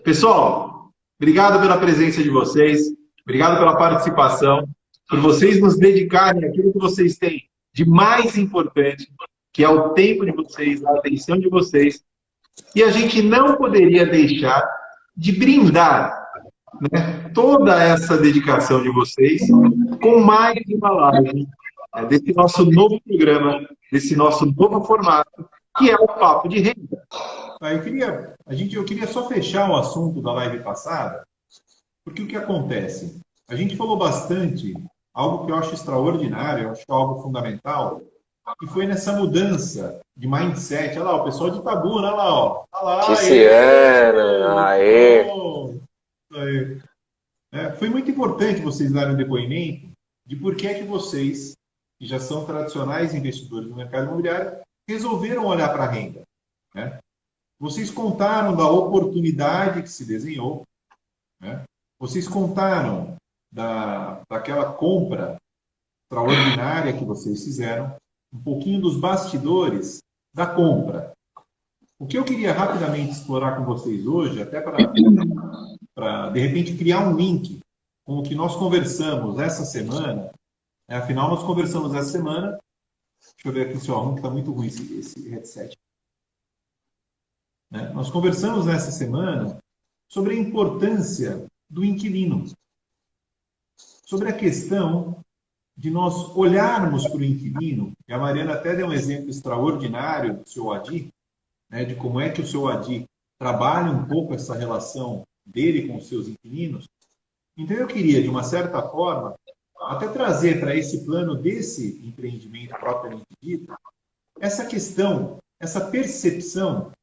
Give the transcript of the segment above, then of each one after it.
Pessoal, obrigado pela presença de vocês, obrigado pela participação, por vocês nos dedicarem àquilo que vocês têm de mais importante, que é o tempo de vocês, a atenção de vocês. E a gente não poderia deixar de brindar, né, toda essa dedicação de vocês com mais uma live, desse nosso novo programa, desse nosso novo formato, que é o Papo de Renda. Eu queria só fechar o assunto da live passada, porque o que acontece? A gente falou bastante, algo que eu acho extraordinário, eu acho algo fundamental, que foi nessa mudança de mindset. Olha lá, o pessoal de Itabuna, olha lá, ó. Olha lá, Ticiana, aê. Foi muito importante vocês darem um depoimento de por que é que vocês, que já são tradicionais investidores no mercado imobiliário, resolveram olhar para a renda, né? Vocês contaram da oportunidade que se desenhou, né? Vocês contaram daquela compra extraordinária que vocês fizeram, um pouquinho dos bastidores da compra. O que eu queria rapidamente explorar com vocês hoje, até para de repente criar um link com o que nós conversamos essa semana, afinal nós conversamos essa semana, deixa eu ver aqui se eu arrumo, que está muito ruim esse headset. Nós conversamos nessa semana sobre a importância do inquilino, sobre a questão de nós olharmos para o inquilino, e a Mariana até deu um exemplo extraordinário do seu Adi, de como é que o seu Adi trabalha um pouco essa relação dele com os seus inquilinos. Então eu queria, de uma certa forma, até trazer para esse plano desse empreendimento propriamente dito, essa questão, essa percepção,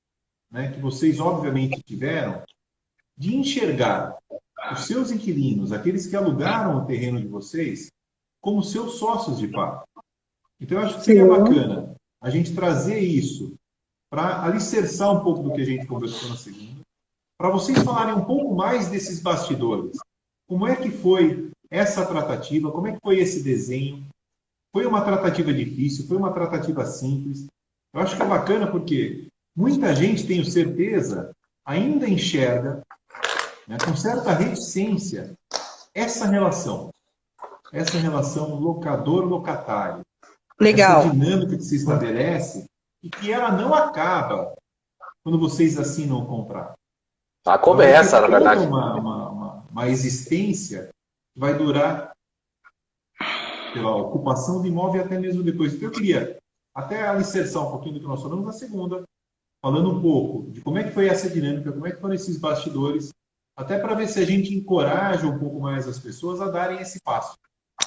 que vocês obviamente tiveram, de enxergar os seus inquilinos, aqueles que alugaram o terreno de vocês, como seus sócios de fato. Então eu acho que seria bacana a gente trazer isso para alicerçar um pouco do que a gente conversou na segunda, para vocês falarem um pouco mais desses bastidores. Como é que foi essa tratativa? Como é que foi esse desenho? Foi uma tratativa difícil? Foi uma tratativa simples? Eu acho que é bacana porque muita gente, tenho certeza, ainda enxerga, com certa reticência, essa relação locador-locatário. Legal. Essa dinâmica que se estabelece e que ela não acaba quando vocês assinam o contrato. Começa, na verdade. Uma existência que vai durar pela ocupação do imóvel e até mesmo depois. Então eu queria até alicerçar um pouquinho do que nós falamos na segunda, falando um pouco de como é que foi essa dinâmica, como é que foram esses bastidores, até para ver se a gente encoraja um pouco mais as pessoas a darem esse passo.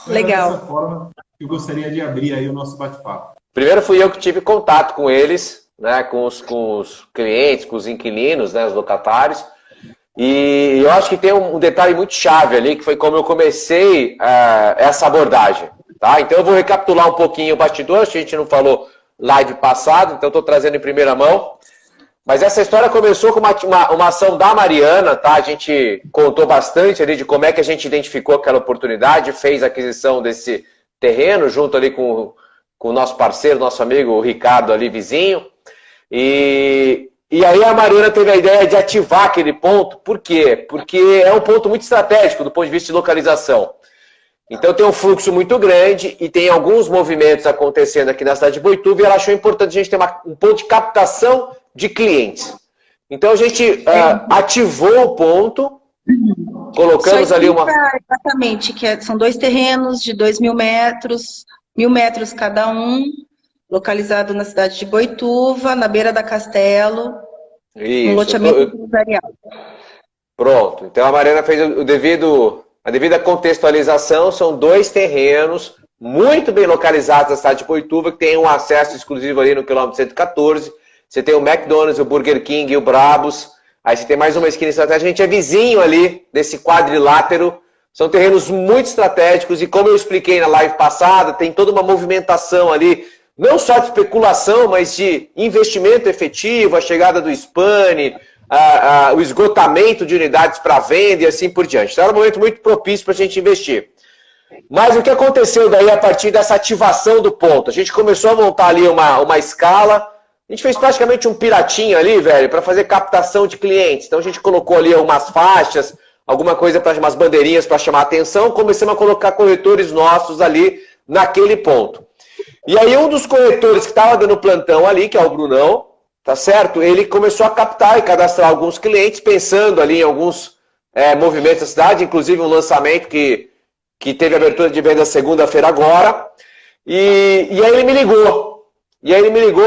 Legal. Dessa forma, eu gostaria de abrir aí o nosso bate-papo. Primeiro fui eu que tive contato com eles, com os clientes, com os inquilinos, os locatários. E eu acho que tem um detalhe muito chave ali, que foi como eu comecei essa abordagem. Tá? Então eu vou recapitular um pouquinho o bastidor, a gente não falou live passado, então estou trazendo em primeira mão. Mas essa história começou com uma ação da Mariana, tá? A gente contou bastante ali de como é que a gente identificou aquela oportunidade, fez a aquisição desse terreno, junto ali com o nosso parceiro, nosso amigo o Ricardo ali, vizinho. E aí a Mariana teve a ideia de ativar aquele ponto. Por quê? Porque é um ponto muito estratégico do ponto de vista de localização. Então tem um fluxo muito grande e tem alguns movimentos acontecendo aqui na cidade de Boituva e ela achou importante a gente ter um ponto de captação de clientes. Então a gente ativou o ponto, colocamos ali uma... Exatamente, são 2 terrenos de 2.000 metros, 1.000 metros cada um, localizado na cidade de Boituva, na beira da Castelo, Isso, um loteamento empresarial. Pronto, então a Mariana fez a devida contextualização, são 2 terrenos muito bem localizados na cidade de Boituva, que tem um acesso exclusivo ali no quilômetro 114, você tem o McDonald's, o Burger King e o Brabus, aí você tem mais uma esquina estratégica, a gente é vizinho ali desse quadrilátero, são terrenos muito estratégicos e como eu expliquei na live passada, tem toda uma movimentação ali, não só de especulação, mas de investimento efetivo, a chegada do SPAN, o esgotamento de unidades para venda e assim por diante. Então era um momento muito propício para a gente investir. Mas o que aconteceu daí a partir dessa ativação do ponto? A gente começou a montar ali uma escala, A gente fez praticamente um piratinho ali, velho, para fazer captação de clientes. Então a gente colocou ali algumas faixas, alguma coisa para umas bandeirinhas para chamar a atenção, começamos a colocar corretores nossos ali naquele ponto. E aí um dos corretores que estava dando plantão ali, que é o Brunão, tá certo? Ele começou a captar e cadastrar alguns clientes, pensando ali em alguns movimentos da cidade, inclusive um lançamento que teve abertura de venda segunda-feira agora. E aí ele me ligou.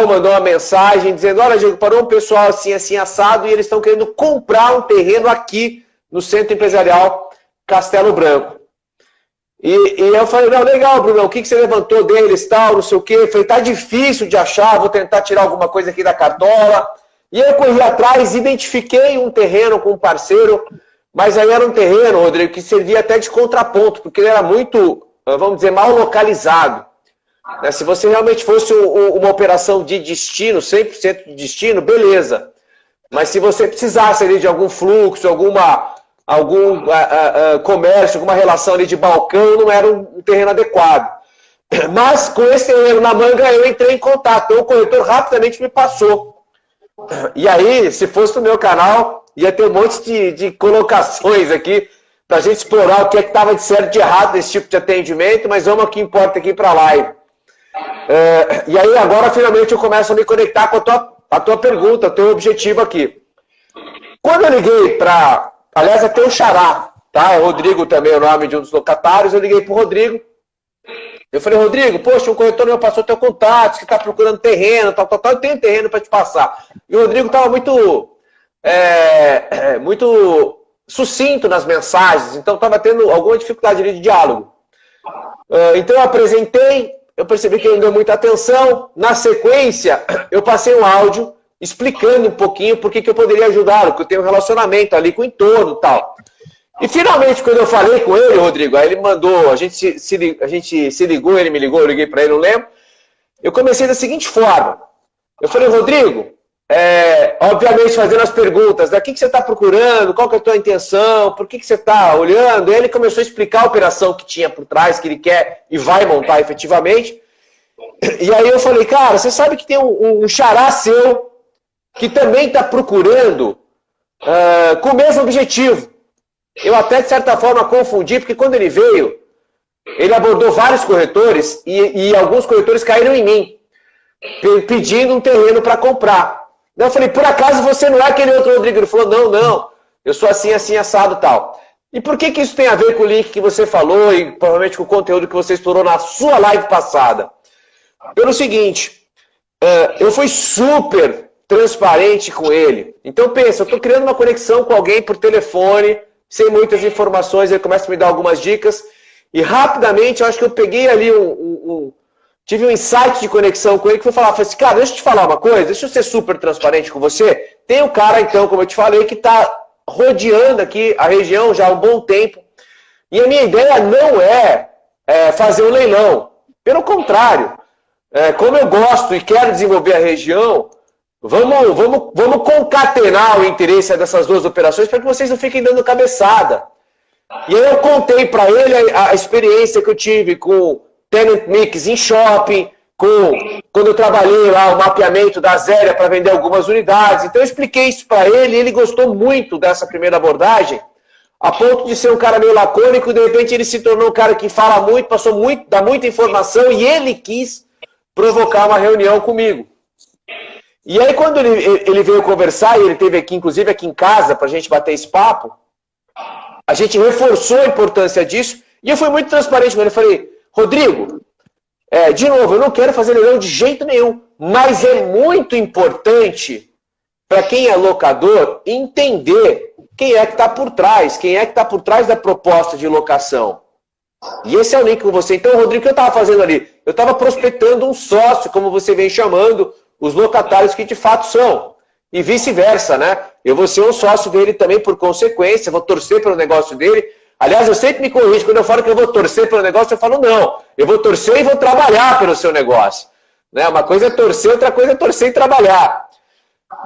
Mandou uma mensagem dizendo, olha, Diego, parou um pessoal assim, assim, assado, e eles estão querendo comprar um terreno aqui no Centro Empresarial Castelo Branco. E eu falei, não, legal, Bruno, o que você levantou deles, tal, não sei o quê. Eu falei, tá difícil de achar, vou tentar tirar alguma coisa aqui da cartola. E aí eu corri atrás, identifiquei um terreno com um parceiro, mas aí era um terreno, Rodrigo, que servia até de contraponto, porque ele era muito, vamos dizer, mal localizado. Se você realmente fosse uma operação de destino, 100% de destino, beleza. Mas se você precisasse ali de algum fluxo, algum comércio, alguma relação ali de balcão, não era um terreno adequado. Mas com esse terreno na manga, eu entrei em contato. Então o corretor rapidamente me passou. E aí, se fosse no meu canal, ia ter um monte de colocações aqui para a gente explorar o que é que estava de certo e de errado nesse tipo de atendimento, mas vamos ao que importa aqui para a live. E aí agora finalmente eu começo a me conectar com a tua pergunta, o teu objetivo aqui. Quando eu liguei para... Aliás, até o Xará, tá? É Rodrigo também, o nome de um dos locatários. Eu liguei pro Rodrigo. Eu falei, Rodrigo, poxa, um corretor meu passou teu contato, que tá procurando terreno, tal. Eu tenho terreno para te passar. E o Rodrigo tava muito sucinto nas mensagens, então tava tendo alguma dificuldade ali de diálogo. Então eu apresentei, eu percebi que ele não deu muita atenção. Na sequência, eu passei um áudio explicando um pouquinho por que eu poderia ajudá-lo, que eu tenho um relacionamento ali com o entorno e tal. E finalmente, quando eu falei com ele, Rodrigo, aí ele mandou, a gente se ligou, ele me ligou, eu liguei para ele, não lembro. Eu comecei da seguinte forma. Eu falei, Rodrigo, obviamente fazendo as perguntas, o que você está procurando, qual que é a tua intenção, por que você está olhando? E ele começou a explicar a operação que tinha por trás, que ele quer e vai montar efetivamente. E aí eu falei, cara, você sabe que tem um xará seu que também está procurando com o mesmo objetivo. Eu até, de certa forma, confundi, porque quando ele veio, ele abordou vários corretores e alguns corretores caíram em mim, pedindo um terreno para comprar. Daí eu falei, por acaso você não é aquele outro Rodrigo? Ele falou, não, eu sou assim, assim, assado e tal. E por que isso tem a ver com o link que você falou e provavelmente com o conteúdo que você explorou na sua live passada? Pelo seguinte, eu fui super transparente com ele. Então pensa, eu estou criando uma conexão com alguém por telefone, sem muitas informações, ele começa a me dar algumas dicas, e rapidamente eu acho que eu peguei ali tive um insight de conexão com ele, que foi falar assim, cara, deixa eu te falar uma coisa, deixa eu ser super transparente com você. Tem um cara, então, como eu te falei, que está rodeando aqui a região já há um bom tempo, e a minha ideia não é fazer um leilão. Pelo contrário, como eu gosto e quero desenvolver a região, vamos concatenar o interesse dessas duas operações para que vocês não fiquem dando cabeçada. E aí eu contei para ele a experiência que eu tive com tenant mix em shopping, quando eu trabalhei lá o mapeamento da Zélia para vender algumas unidades. Então eu expliquei isso para ele e ele gostou muito dessa primeira abordagem, a ponto de ser um cara meio lacônico, e de repente ele se tornou um cara que fala muito, dá muita informação, e ele quis provocar uma reunião comigo. E aí, quando ele veio conversar, e ele esteve aqui, inclusive aqui em casa, para a gente bater esse papo, a gente reforçou a importância disso, e eu fui muito transparente com ele. Eu falei, Rodrigo, de novo, eu não quero fazer leilão de jeito nenhum, mas é muito importante para quem é locador entender quem é que está por trás, da proposta de locação. E esse é o link com você. Então, Rodrigo, o que eu estava fazendo ali? Eu estava prospectando um sócio, como você vem chamando, os locatários que de fato são. E vice-versa, né? Eu vou ser um sócio dele também por consequência, vou torcer pelo negócio dele. Aliás, eu sempre me corrijo, quando eu falo que eu vou torcer pelo negócio, eu falo não. Eu vou torcer e vou trabalhar pelo seu negócio. Né? Uma coisa é torcer, outra coisa é torcer e trabalhar.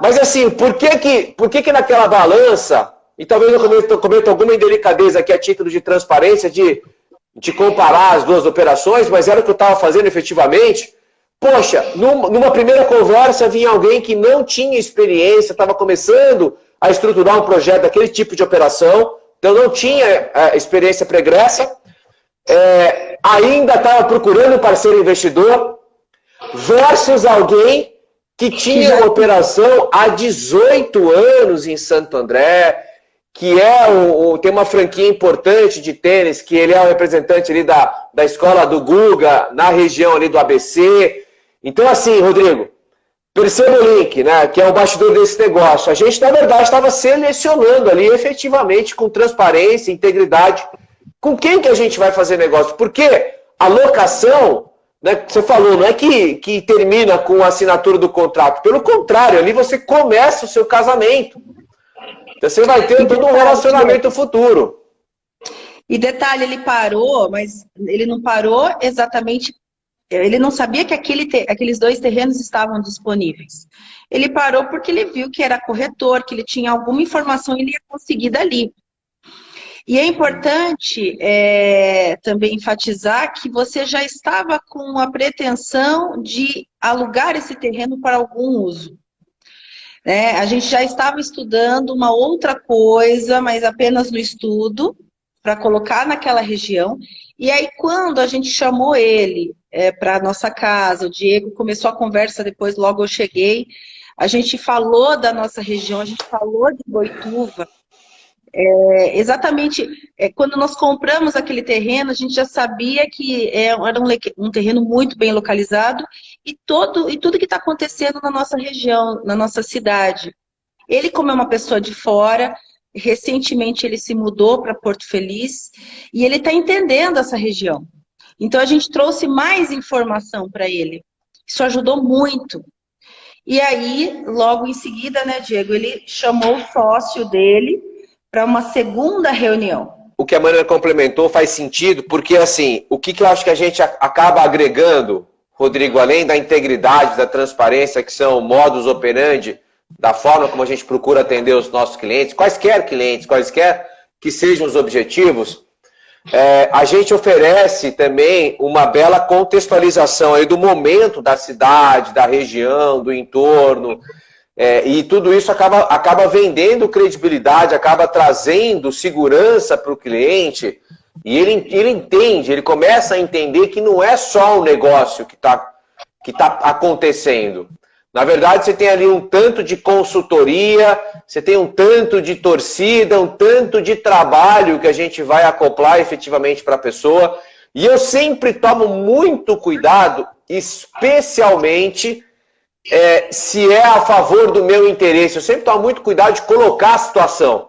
Mas assim, por que naquela balança, e talvez eu cometa alguma indelicadeza aqui a título de transparência, de comparar as duas operações, mas era o que eu estava fazendo efetivamente. poxa, numa primeira conversa vinha alguém que não tinha experiência, estava começando a estruturar um projeto daquele tipo de operação, então não tinha experiência pregressa, ainda estava procurando um parceiro investidor, versus alguém que tinha uma operação há 18 anos em Santo André, que tem uma franquia importante de tênis, que ele é o representante ali da escola do Guga, na região ali do ABC. Então, assim, Rodrigo, perceba o link, né, que é o bastidor desse negócio. A gente, na verdade, estava selecionando ali, efetivamente, com transparência, integridade, com quem que a gente vai fazer negócio. Porque a locação, né, que você falou, não é que termina com a assinatura do contrato. Pelo contrário, ali você começa o seu casamento. Então você vai ter todo um relacionamento futuro. E detalhe, ele parou, mas ele não parou exatamente... Ele não sabia que aqueles 2 terrenos estavam disponíveis. Ele parou porque ele viu que era corretor, que ele tinha alguma informação e ele ia conseguir dali. E é importante também enfatizar que você já estava com a pretensão de alugar esse terreno para algum uso. A gente já estava estudando uma outra coisa, mas apenas no estudo, para colocar naquela região. E aí, quando a gente chamou ele para a nossa casa, o Diego começou a conversa, depois logo eu cheguei, a gente falou da nossa região, a gente falou de Boituva. Exatamente, quando nós compramos aquele terreno, a gente já sabia que era um terreno muito bem localizado e tudo que está acontecendo na nossa região, na nossa cidade. Ele, como é uma pessoa de fora, recentemente ele se mudou para Porto Feliz e ele está entendendo essa região. Então a gente trouxe mais informação para ele. Isso ajudou muito. E aí, logo em seguida, né, Diego, ele chamou o sócio dele para uma segunda reunião. O que a Mariana complementou faz sentido, porque assim, o que eu acho que a gente acaba agregando, Rodrigo, além da integridade, da transparência, que são modus operandi, da forma como a gente procura atender os nossos clientes, quaisquer que sejam os objetivos, a gente oferece também uma bela contextualização aí do momento da cidade, da região, do entorno, e tudo isso acaba vendendo credibilidade, acaba trazendo segurança para o cliente, e ele entende, ele começa a entender que não é só um negócio que tá acontecendo. Na verdade, você tem ali um tanto de consultoria, você tem um tanto de torcida, um tanto de trabalho que a gente vai acoplar efetivamente para a pessoa. E eu sempre tomo muito cuidado, especialmente se é a favor do meu interesse. Eu sempre tomo muito cuidado de colocar a situação.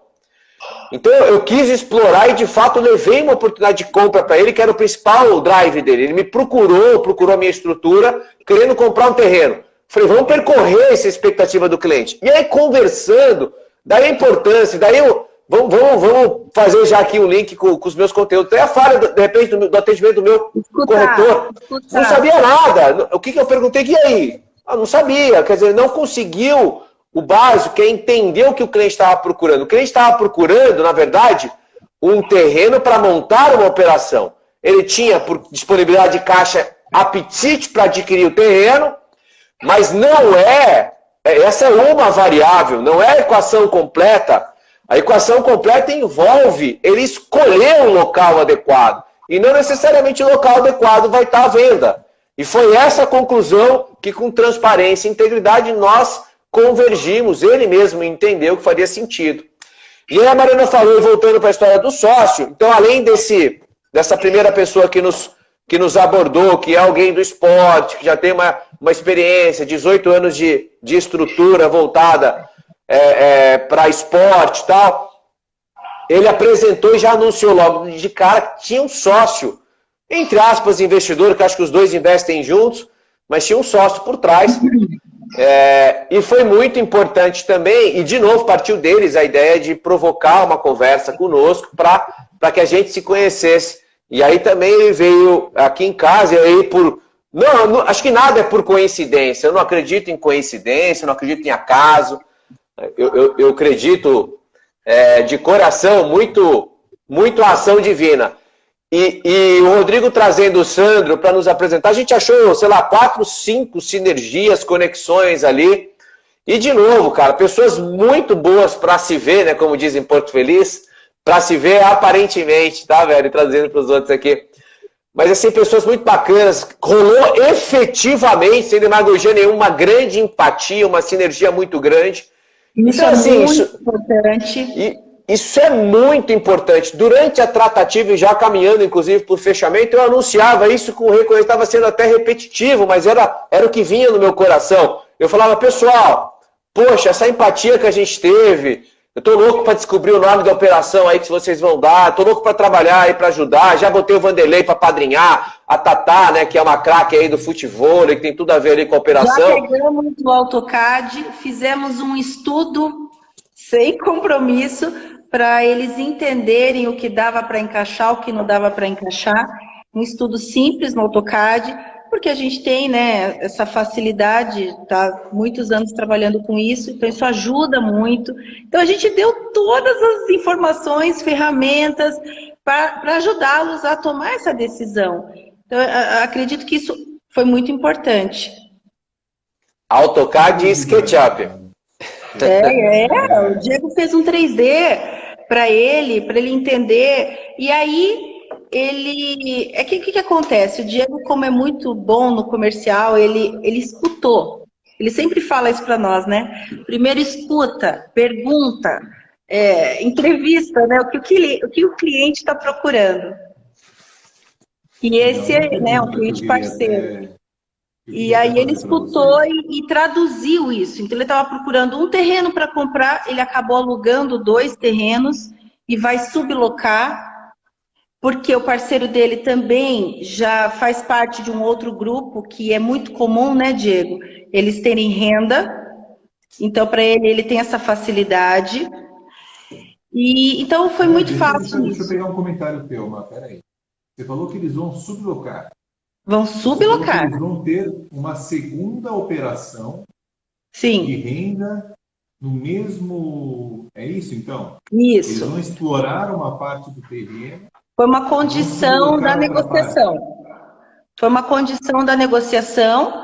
Então eu quis explorar e de fato levei uma oportunidade de compra para ele, que era o principal drive dele. Ele me procurou a minha estrutura, querendo comprar um terreno. Falei, vamos percorrer essa expectativa do cliente. E aí, conversando, daí a importância, vamos fazer já aqui um link com os meus conteúdos. Tem a falha, de repente, do atendimento do meu corretor. Não sabia nada. O que eu perguntei? E aí? Não sabia. Quer dizer, não conseguiu o básico, que é entender o que o cliente estava procurando. O cliente estava procurando, na verdade, um terreno para montar uma operação. Ele tinha, por disponibilidade de caixa, apetite para adquirir o terreno, mas não essa é uma variável, não é a equação completa. A equação completa envolve ele escolher um local adequado. E não necessariamente o local adequado vai estar à venda. E foi essa a conclusão que, com transparência e integridade, nós convergimos. Ele mesmo entendeu que faria sentido. E aí a Mariana falou, voltando para a história do sócio, então além dessa primeira pessoa que nos abordou, que é alguém do esporte, que já tem uma experiência, 18 anos de estrutura voltada para esporte e tal, ele apresentou e já anunciou logo de cara que tinha um sócio, entre aspas, investidor, que acho que os dois investem juntos, mas tinha um sócio por trás. E foi muito importante também, e de novo partiu deles a ideia de provocar uma conversa conosco para que a gente se conhecesse. E aí também ele veio aqui em casa, e aí não, acho que nada é por coincidência. Eu não acredito em coincidência, eu não acredito em acaso. Eu acredito de coração muito a ação divina. E o Rodrigo trazendo o Sandro para nos apresentar, a gente achou, sei lá, 4, 5 sinergias, conexões ali. E de novo, cara, pessoas muito boas para se ver, né? Como dizem em Porto Feliz, para se ver aparentemente, tá, velho? Trazendo para os outros aqui. Mas, assim, pessoas muito bacanas. Rolou efetivamente, sem demagogia nenhuma, uma grande empatia, uma sinergia muito grande. Isso então, assim, muito importante. Isso é muito importante. Durante a tratativa e já caminhando, inclusive, para o fechamento, eu anunciava isso com reconhecimento. Estava sendo até repetitivo, mas era o que vinha no meu coração. Eu falava, pessoal, poxa, essa empatia que a gente teve, eu tô louco para descobrir o nome da operação aí que vocês vão dar, tô louco para trabalhar aí, para ajudar, já botei o Vanderlei para padrinhar, a Tatá, né, que é uma craque aí do futebol, que tem tudo a ver ali com a operação. Já pegamos o AutoCAD, fizemos um estudo sem compromisso para eles entenderem o que dava para encaixar, o que não dava para encaixar, um estudo simples no AutoCAD, porque a gente tem, né, essa facilidade, tá muitos anos trabalhando com isso, então isso ajuda muito. Então a gente deu todas as informações, ferramentas para ajudá-los a tomar essa decisão. Então acredito que isso foi muito importante. AutoCAD e SketchUp. O Diego fez um 3D para ele entender, e aí que acontece? O Diego, como é muito bom no comercial, ele escutou. Ele sempre fala isso para nós, né? Primeiro escuta, pergunta, entrevista, né? O que o cliente está procurando. E esse é um cliente parceiro. E aí ele escutou e traduziu isso. Então ele estava procurando um terreno para comprar, ele acabou alugando 2 terrenos e vai sublocar, porque o parceiro dele também já faz parte de um outro grupo que é muito comum, né, Diego? Eles terem renda, então para ele tem essa facilidade. E então foi muito fácil. Deixa eu pegar um comentário teu, mas peraí. Você falou que eles vão sublocar. Vão sublocar. Eles vão ter uma segunda operação. Sim. De renda no mesmo... É isso, então? Isso. Eles vão explorar uma parte do terreno. Foi uma condição da negociação. Foi uma condição da negociação.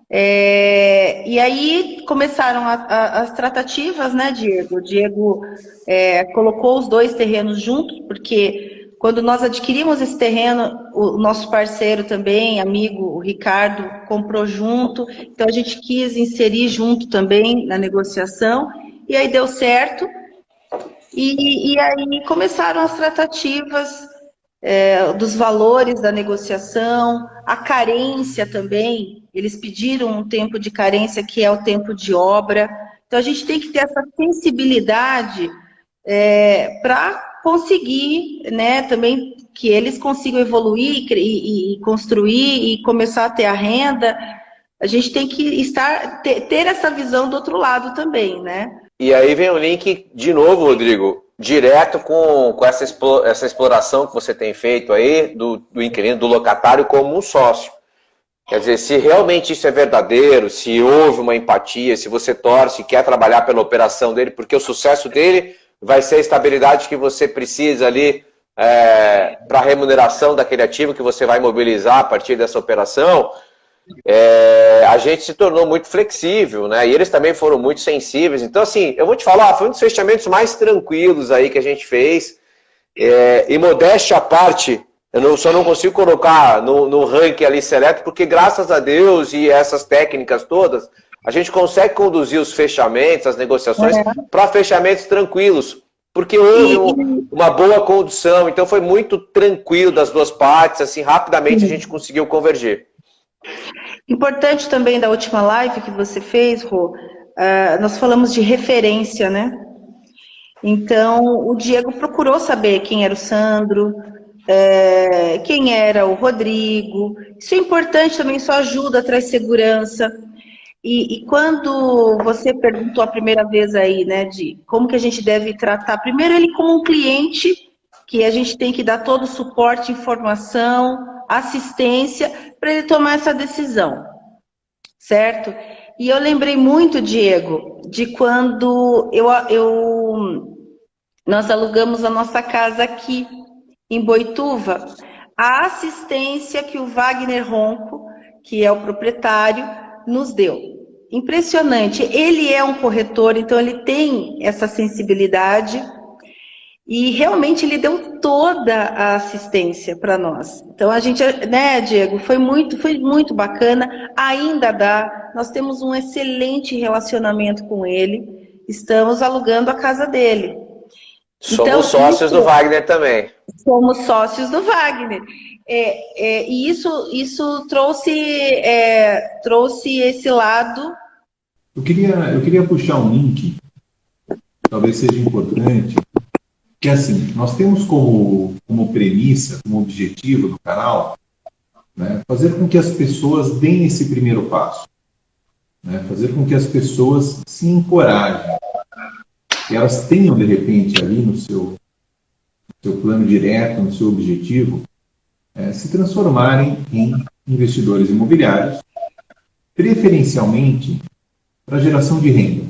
E aí começaram as tratativas, né, Diego? O Diego colocou os 2 terrenos juntos, porque quando nós adquirimos esse terreno, o nosso parceiro também, amigo, o Ricardo, comprou junto. Então a gente quis inserir junto também na negociação. E aí deu certo. E aí começaram as tratativas dos valores da negociação, a carência também. Eles pediram um tempo de carência, que é o tempo de obra. Então a gente tem que ter essa sensibilidade para conseguir, né, também que eles consigam evoluir e construir e começar a ter a renda. A gente tem que ter essa visão do outro lado também, né? E aí vem o link, de novo, Rodrigo, direto com essa exploração que você tem feito aí do inquilino, do locatário como um sócio. Quer dizer, se realmente isso é verdadeiro, se houve uma empatia, se você torce e quer trabalhar pela operação dele, porque o sucesso dele vai ser a estabilidade que você precisa ali para a remuneração daquele ativo que você vai mobilizar a partir dessa operação, a gente se tornou muito flexível, né? E eles também foram muito sensíveis. Então, assim, eu vou te falar, foi um dos fechamentos mais tranquilos aí que a gente fez. E modéstia à parte, só não consigo colocar no ranking ali seleto, porque graças a Deus e essas técnicas todas, a gente consegue conduzir os fechamentos, as negociações, para fechamentos tranquilos, porque houve uma boa condução, então foi muito tranquilo das duas partes, assim, rapidamente a gente conseguiu converger. Importante também da última live que você fez, Rô, nós falamos de referência, né? Então, o Diego procurou saber quem era o Sandro, quem era o Rodrigo. Isso é importante também, isso ajuda, traz segurança. E quando você perguntou a primeira vez aí, né, de como que a gente deve tratar, primeiro ele como um cliente, que a gente tem que dar todo o suporte, informação, assistência, para ele tomar essa decisão, certo? E eu lembrei muito, Diego, de quando nós alugamos a nossa casa aqui em Boituva, a assistência que o Wagner Ronco, que é o proprietário, nos deu. Impressionante. Ele é um corretor, então ele tem essa sensibilidade e realmente ele deu toda a assistência para nós. Então a gente, né, Diego, foi muito bacana, ainda dá. Nós temos um excelente relacionamento com ele, estamos alugando a casa dele. Somos então, sócios do Wagner também. Somos sócios do Wagner. E isso trouxe esse lado. Eu queria puxar um link, talvez seja importante, que assim, nós temos como premissa, como objetivo do canal, né, fazer com que as pessoas deem esse primeiro passo, né, fazer com que as pessoas se encorajem, que elas tenham, de repente, ali no seu plano direto, no seu objetivo, se transformarem em investidores imobiliários, preferencialmente para geração de renda,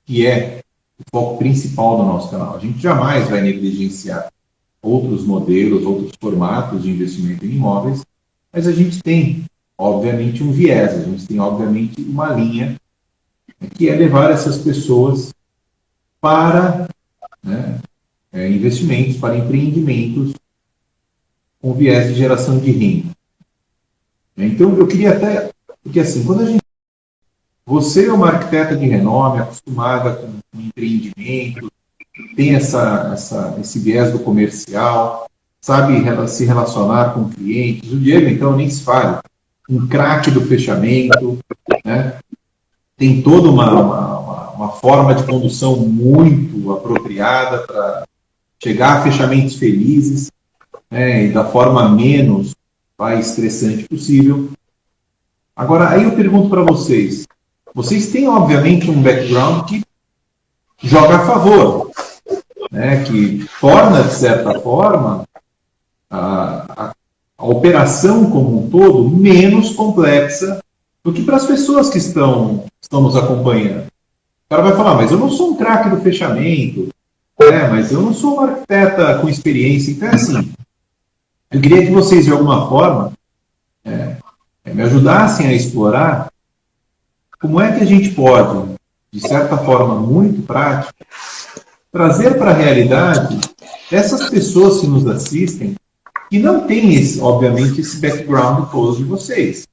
que é o foco principal do nosso canal. A gente jamais vai negligenciar outros modelos, outros formatos de investimento em imóveis, mas a gente tem, obviamente, um viés, a gente tem, obviamente, uma linha, que é levar essas pessoas para, né, investimentos, para empreendimentos com viés de geração de renda. Então, eu queria até... Porque, assim, quando a gente... Você é uma arquiteta de renome, acostumada com empreendimento, tem esse viés do comercial, sabe se relacionar com clientes. O Diego, então, nem se fale. Um craque do fechamento, né? Tem toda uma forma de condução muito apropriada para chegar a fechamentos felizes, né, e da forma menos estressante possível. Agora, aí eu pergunto para vocês, vocês têm, obviamente, um background que joga a favor, né, que torna, de certa forma, a operação como um todo menos complexa do que para as pessoas que estão nos acompanhando. O cara vai falar, mas eu não sou um craque do fechamento, mas eu não sou uma arquiteta com experiência. Então, é assim, eu queria que vocês, de alguma forma, me ajudassem a explorar como é que a gente pode, de certa forma muito prática, trazer para a realidade essas pessoas que nos assistem que não têm, obviamente, esse background todo de vocês.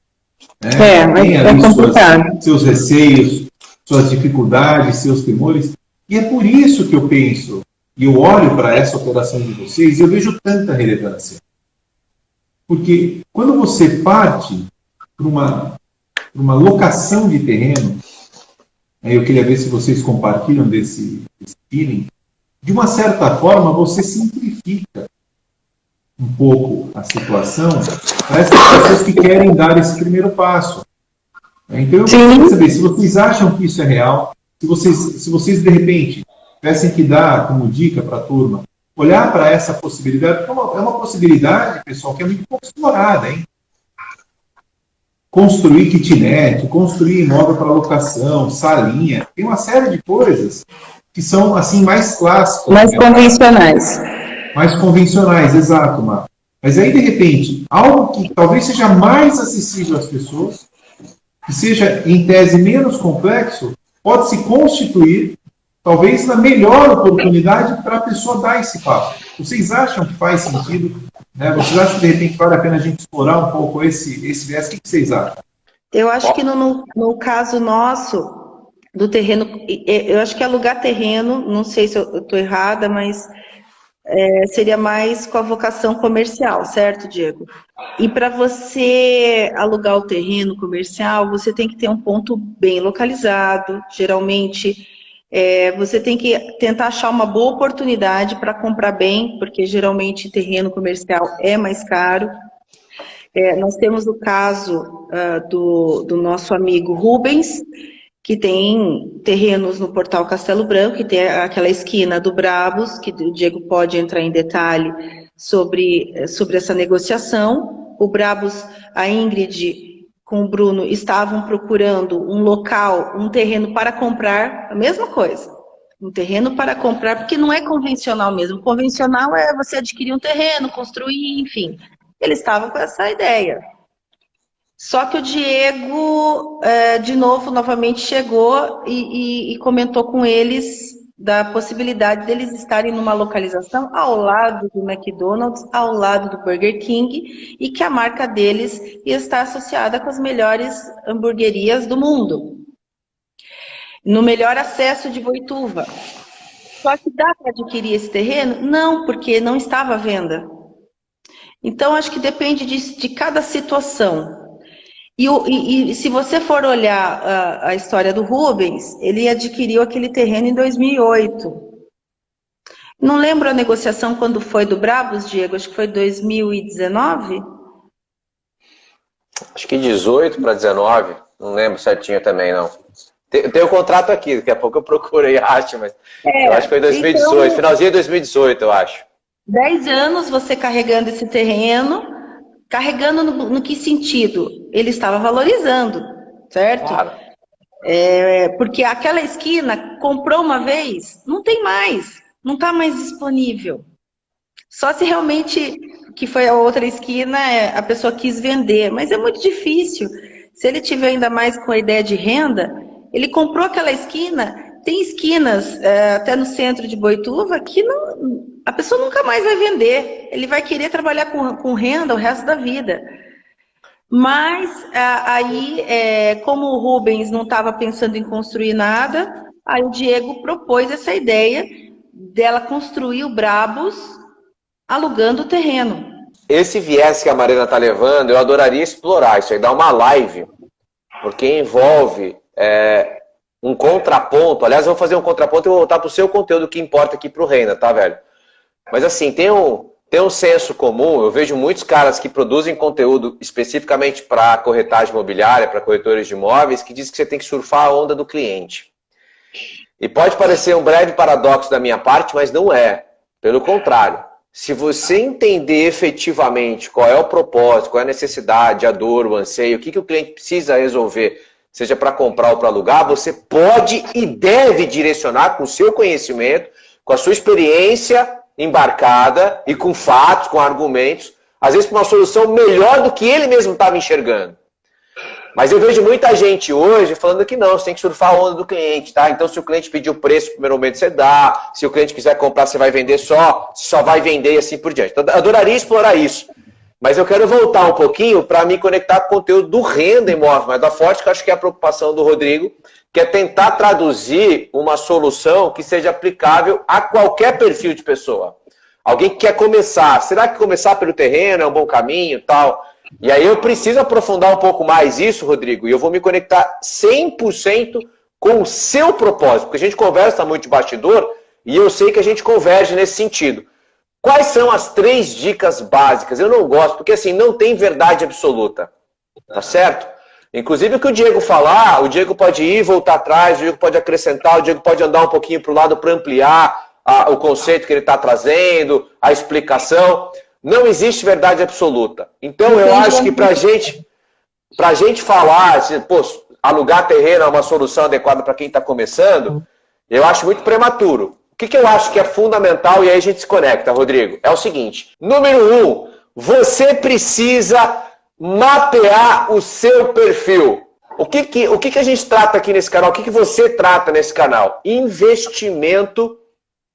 Tem ali seus receios, suas dificuldades, seus temores. E é por isso que eu penso, e eu olho para essa operação de vocês e eu vejo tanta relevância. Porque quando você parte para uma locação de terreno, eu queria ver se vocês compartilham desse feeling, de uma certa forma você simplifica um pouco a situação para essas pessoas que querem dar esse primeiro passo. Então eu queria saber se vocês acham que isso é real, se vocês de repente tivessem que dar como dica para a turma, olhar para essa possibilidade, porque é uma possibilidade, pessoal, que é muito pouco explorada, hein? Construir kitnet, construir imóvel para locação, salinha, tem uma série de coisas que são assim mais clássicas. Mais convencionais. Mais convencionais, exato, Mar. Mas aí, de repente, algo que talvez seja mais acessível às pessoas, que seja, em tese, menos complexo, pode se constituir, talvez, na melhor oportunidade para a pessoa dar esse passo. Vocês acham que faz sentido? Né? Vocês acham que, de repente, vale a pena a gente explorar um pouco esse viés? O que vocês acham? Eu acho que no caso nosso, do terreno, eu acho que alugar terreno, não sei se eu estou errada, mas seria mais com a vocação comercial, certo, Diego? E para você alugar o terreno comercial, você tem que ter um ponto bem localizado, geralmente você tem que tentar achar uma boa oportunidade para comprar bem, porque geralmente terreno comercial é mais caro. Nós temos o caso do nosso amigo Rubens, que tem terrenos no Portal Castelo Branco, que tem aquela esquina do Brabus, que o Diego pode entrar em detalhe sobre essa negociação. O Brabus, a Ingrid com o Bruno estavam procurando um local, um terreno para comprar, a mesma coisa. Um terreno para comprar, porque não é convencional mesmo. Convencional é você adquirir um terreno, construir, enfim. Eles estavam com essa ideia. Só que o Diego, de novo, novamente chegou e comentou com eles da possibilidade deles estarem numa localização ao lado do McDonald's, ao lado do Burger King, e que a marca deles ia estar associada com as melhores hamburguerias do mundo. No melhor acesso de Boituva. Só que dá para adquirir esse terreno? Não, porque não estava à venda. Então, acho que depende de cada situação. E se você for olhar a história do Rubens, ele adquiriu aquele terreno em 2008. Não lembro a negociação quando foi do Brabus, Diego, acho que foi 2019? Acho que 18 para 19, não lembro certinho também, não. Tem o contrato aqui, daqui a pouco eu procuro e acho, mas eu acho que foi 2018, então, finalzinho de 2018, eu acho. 10 anos você carregando esse terreno, carregando no que sentido? Ele estava valorizando, certo? Claro. Porque aquela esquina, comprou uma vez, não tem mais, não está mais disponível. Só se realmente, que foi a outra esquina, a pessoa quis vender, mas é muito difícil. Se ele tiver ainda mais com a ideia de renda, ele comprou aquela esquina, tem esquinas até no centro de Boituva que não, a pessoa nunca mais vai vender. Ele vai querer trabalhar com renda o resto da vida. Mas aí, como o Rubens não estava pensando em construir nada, aí o Diego propôs essa ideia dela construir o Brabus alugando o terreno. Esse viés que a Marina está levando, eu adoraria explorar isso aí, dar uma live, porque envolve um contraponto. Aliás, eu vou fazer um contraponto e vou voltar para o seu conteúdo que importa aqui para o Reina, tá, velho? Mas assim, tem um senso comum. Eu vejo muitos caras que produzem conteúdo especificamente para corretagem imobiliária, para corretores de imóveis, que dizem que você tem que surfar a onda do cliente. E pode parecer um breve paradoxo da minha parte, mas não é. Pelo contrário. Se você entender efetivamente qual é o propósito, qual é a necessidade, a dor, o anseio, o que o cliente precisa resolver, seja para comprar ou para alugar, você pode e deve direcionar com o seu conhecimento, com a sua experiência embarcada e com fatos, com argumentos, às vezes para uma solução melhor do que ele mesmo estava enxergando. Mas eu vejo muita gente hoje falando que não, você tem que surfar a onda do cliente, tá? Então se o cliente pedir o preço no primeiro momento você dá, se o cliente quiser comprar você vai vender só vai vender e assim por diante. Então, eu adoraria explorar isso. Mas eu quero voltar um pouquinho para me conectar com o conteúdo do Renda Imóvel, mas da Forte, que eu acho que é a preocupação do Rodrigo, que é tentar traduzir uma solução que seja aplicável a qualquer perfil de pessoa. Alguém que quer começar. Será que começar pelo terreno é um bom caminho e tal? E aí eu preciso aprofundar um pouco mais isso, Rodrigo, e eu vou me conectar 100% com o seu propósito, porque a gente conversa muito de bastidor e eu sei que a gente converge nesse sentido. Quais são as 3 dicas básicas? Eu não gosto, porque assim, não tem verdade absoluta, tá certo? Inclusive o que o Diego falar, o Diego pode ir, voltar atrás, o Diego pode acrescentar, o Diego pode andar um pouquinho para o lado para ampliar o conceito que ele está trazendo, a explicação. Não existe verdade absoluta. Então eu acho que pra gente falar, pô, alugar terreno é uma solução adequada para quem está começando, eu acho muito prematuro. O que eu acho que é fundamental, e aí a gente se conecta, Rodrigo, é o seguinte. Número 1, você precisa mapear o seu perfil. O que a gente trata aqui nesse canal? O que você trata nesse canal? Investimento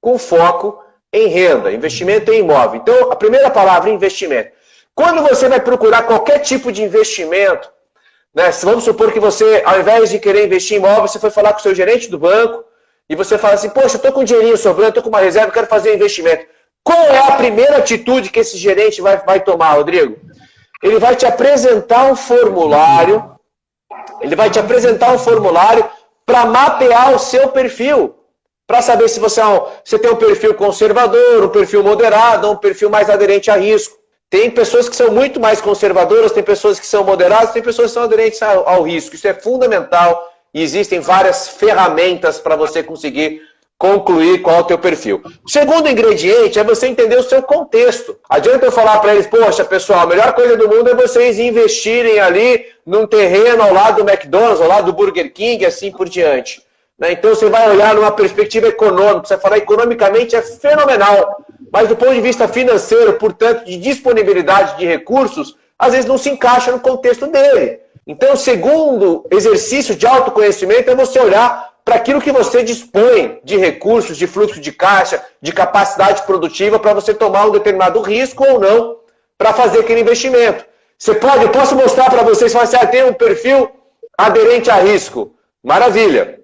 com foco em renda, investimento em imóvel. Então, a primeira palavra, investimento. Quando você vai procurar qualquer tipo de investimento, né, vamos supor que você, ao invés de querer investir em imóvel, você foi falar com o seu gerente do banco e você fala assim, poxa, eu estou com um dinheirinho sobrando, estou com uma reserva, quero fazer um investimento. Qual é a primeira atitude que esse gerente vai tomar, Rodrigo? Ele vai te apresentar um formulário, para mapear o seu perfil. Para saber se você tem um perfil conservador, um perfil moderado, um perfil mais aderente a risco. Tem pessoas que são muito mais conservadoras, tem pessoas que são moderadas, tem pessoas que são aderentes ao risco. Isso é fundamental e existem várias ferramentas para você conseguir concluir qual é o teu perfil. O segundo ingrediente é você entender o seu contexto. Adianta eu falar para eles, poxa, pessoal, a melhor coisa do mundo é vocês investirem ali num terreno ao lado do McDonald's, ao lado do Burger King, assim por diante. né? Então você vai olhar numa perspectiva econômica, você vai falar economicamente é fenomenal, mas do ponto de vista financeiro, portanto, de disponibilidade de recursos, às vezes não se encaixa no contexto dele. Então, o segundo exercício de autoconhecimento é você olhar para aquilo que você dispõe de recursos, de fluxo de caixa, de capacidade produtiva para você tomar um determinado risco ou não para fazer aquele investimento. Eu posso mostrar para vocês, falar assim, tem um perfil aderente a risco. Maravilha.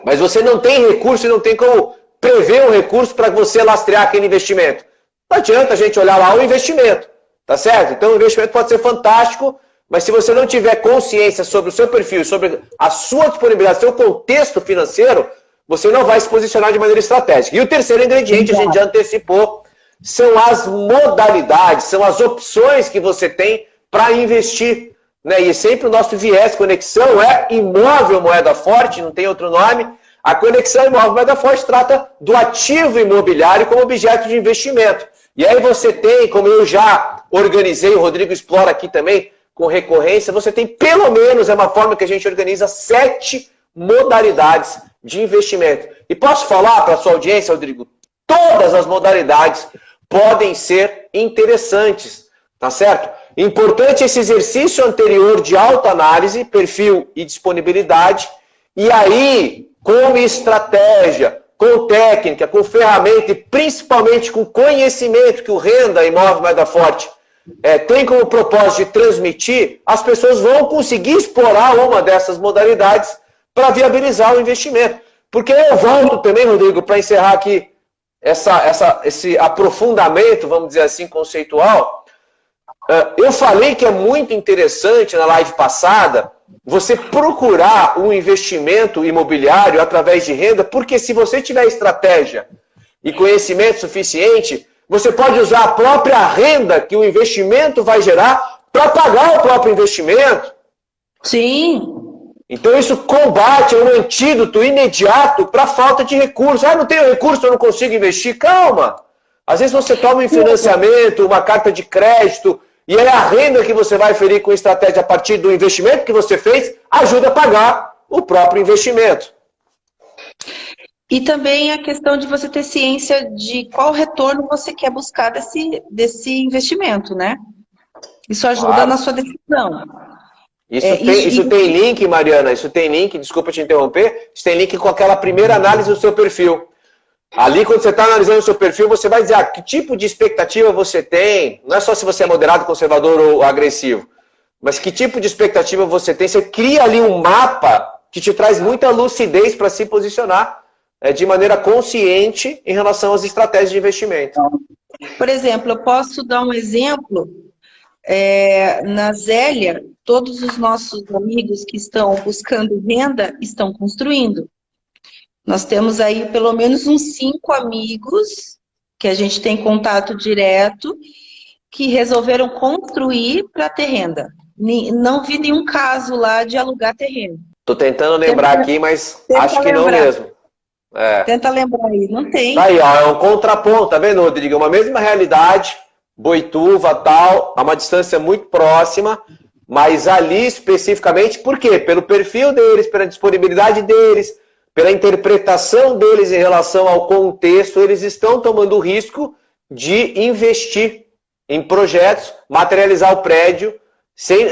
Mas você não tem recurso e não tem como prever um recurso para você lastrear aquele investimento. Não adianta a gente olhar lá o investimento, tá certo? Então o investimento pode ser fantástico, mas se você não tiver consciência sobre o seu perfil, sobre a sua disponibilidade, seu contexto financeiro, você não vai se posicionar de maneira estratégica. E o terceiro ingrediente, a gente já antecipou, são as modalidades, são as opções que você tem para investir, né? E sempre o nosso viés conexão é imóvel moeda forte, não tem outro nome. A conexão imóvel moeda forte trata do ativo imobiliário como objeto de investimento. E aí você tem, como eu já organizei, o Rodrigo explora aqui também, com recorrência, você tem pelo menos, é uma forma que a gente organiza 7 modalidades de investimento. E posso falar para a sua audiência, Rodrigo, todas as modalidades podem ser interessantes, tá certo? Importante esse exercício anterior de autoanálise, perfil e disponibilidade, e aí, com estratégia, com técnica, com ferramenta e principalmente com conhecimento que o Renda Imóvel Moeda Forte tem como propósito de transmitir, as pessoas vão conseguir explorar uma dessas modalidades para viabilizar o investimento. Porque eu volto também, Rodrigo, para encerrar aqui esse aprofundamento, vamos dizer assim, conceitual. Eu falei que é muito interessante na live passada você procurar um investimento imobiliário através de renda, porque se você tiver estratégia e conhecimento suficiente, você pode usar a própria renda que o investimento vai gerar para pagar o próprio investimento. Sim. Então isso combate, é um antídoto imediato para a falta de recursos. Não tenho recurso, eu não consigo investir. Calma. Às vezes você toma um financiamento, uma carta de crédito, e aí a renda que você vai ferir com estratégia a partir do investimento que você fez, ajuda a pagar o próprio investimento. E também a questão de você ter ciência de qual retorno você quer buscar desse investimento, né? Isso ajuda na sua decisão. Isso tem link, Mariana, isso tem link, desculpa te interromper, isso tem link com aquela primeira análise do seu perfil. Ali, quando você está analisando o seu perfil, você vai dizer que tipo de expectativa você tem, não é só se você é moderado, conservador ou agressivo, mas que tipo de expectativa você tem. Você cria ali um mapa que te traz muita lucidez para se posicionar de maneira consciente em relação às estratégias de investimento. Por exemplo, eu posso dar um exemplo. Na Zélia, todos os nossos amigos que estão buscando renda estão construindo. Nós temos aí pelo menos uns 5 amigos que a gente tem contato direto que resolveram construir para ter renda. Não vi nenhum caso lá de alugar terreno. Estou tentando lembrar aqui, mas acho que não mesmo. Tenta lembrar aí, não tem. Tá aí, ó, é um contraponto, tá vendo, Rodrigo? Uma mesma realidade, Boituva, tal, a uma distância muito próxima, mas ali especificamente, por quê? Pelo perfil deles, pela disponibilidade deles, pela interpretação deles em relação ao contexto, eles estão tomando o risco de investir em projetos, materializar o prédio,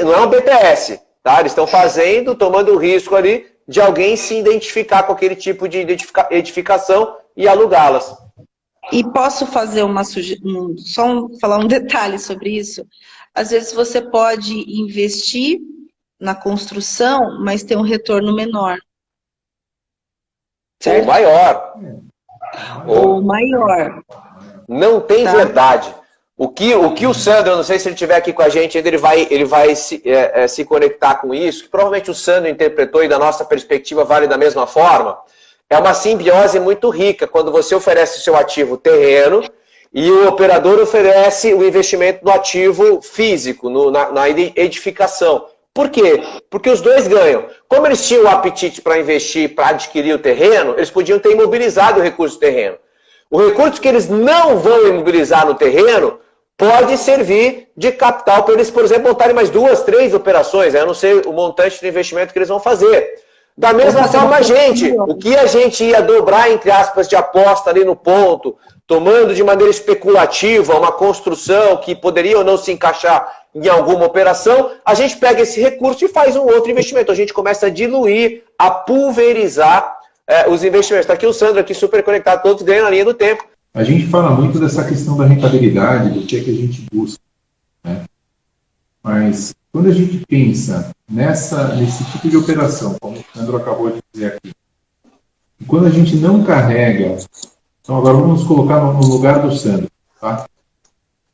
não é um BTS, tá? Eles estão tomando o risco ali de alguém se identificar com aquele tipo de edificação e alugá-las. E posso fazer falar um detalhe sobre isso? Às vezes você pode investir na construção, mas ter um retorno menor. Certo? Ou maior. Ou maior. Não tem verdade. O que o Sandro, eu não sei se ele estiver aqui com a gente, ele vai se conectar com isso, que provavelmente o Sandro interpretou e da nossa perspectiva vale da mesma forma. É uma simbiose muito rica, quando você oferece o seu ativo terreno e o operador oferece o investimento no ativo físico, na edificação. Por quê? Porque os dois ganham. Como eles tinham o apetite para investir, para adquirir o terreno, eles podiam ter imobilizado o recurso terreno. O recurso que eles não vão imobilizar no terreno pode servir de capital para eles, por exemplo, montarem mais 2, 3 operações. Eu não sei o montante de investimento que eles vão fazer. Da mesma forma, o que a gente ia dobrar, entre aspas, de aposta ali no ponto, tomando de maneira especulativa uma construção que poderia ou não se encaixar em alguma operação, a gente pega esse recurso e faz um outro investimento. A gente começa a diluir, a pulverizar os investimentos. Está aqui o Sandro, aqui super conectado, todos ganhando a linha do tempo. A gente fala muito dessa questão da rentabilidade, do que é que a gente busca, né? Mas quando a gente pensa nesse tipo de operação, como o Sandro acabou de dizer aqui, e quando a gente não carrega... Então agora vamos colocar no lugar do Sandro, tá?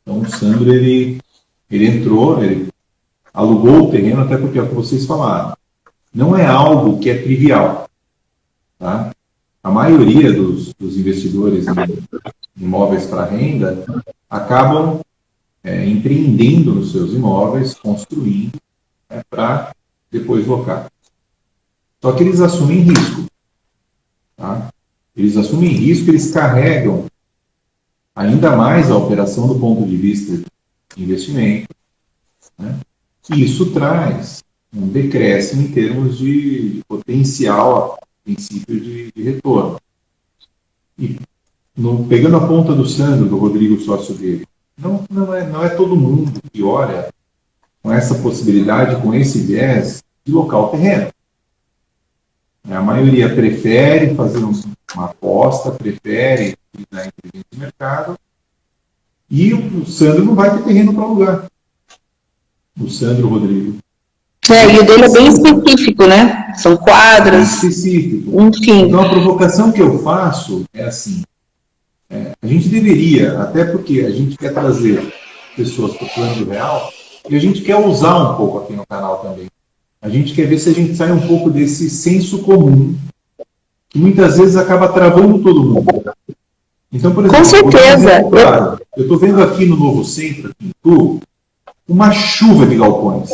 Então o Sandro, ele entrou, ele alugou o terreno, até porque é o que vocês falaram. Não é algo que é trivial, tá? A maioria dos investidores em imóveis para renda acabam empreendendo nos seus imóveis, construindo, para depois locar. Só que eles assumem risco, tá? Eles assumem risco, eles carregam ainda mais a operação do ponto de vista de investimento, né? E isso traz um decréscimo em termos de potencial, princípio de retorno. E pegando a ponta do Sandro, do Rodrigo, sócio dele, não é todo mundo que olha com essa possibilidade, com esse viés, de locar o terreno. A maioria prefere fazer uma aposta, prefere utilizar inteligência de mercado, e o Sandro não vai ter terreno para alugar. O Sandro, o Rodrigo. E o dele é bem específico, né? São quadras. Específico. Enfim. Então a provocação que eu faço é assim: a gente deveria, até porque a gente quer trazer pessoas para o plano real, e a gente quer usar um pouco aqui no canal também. A gente quer ver se a gente sai um pouco desse senso comum, que muitas vezes acaba travando todo mundo. Então, por exemplo, com certeza. Eu estou vendo aqui no Novo Centro, aqui em Itu, uma chuva de galpões.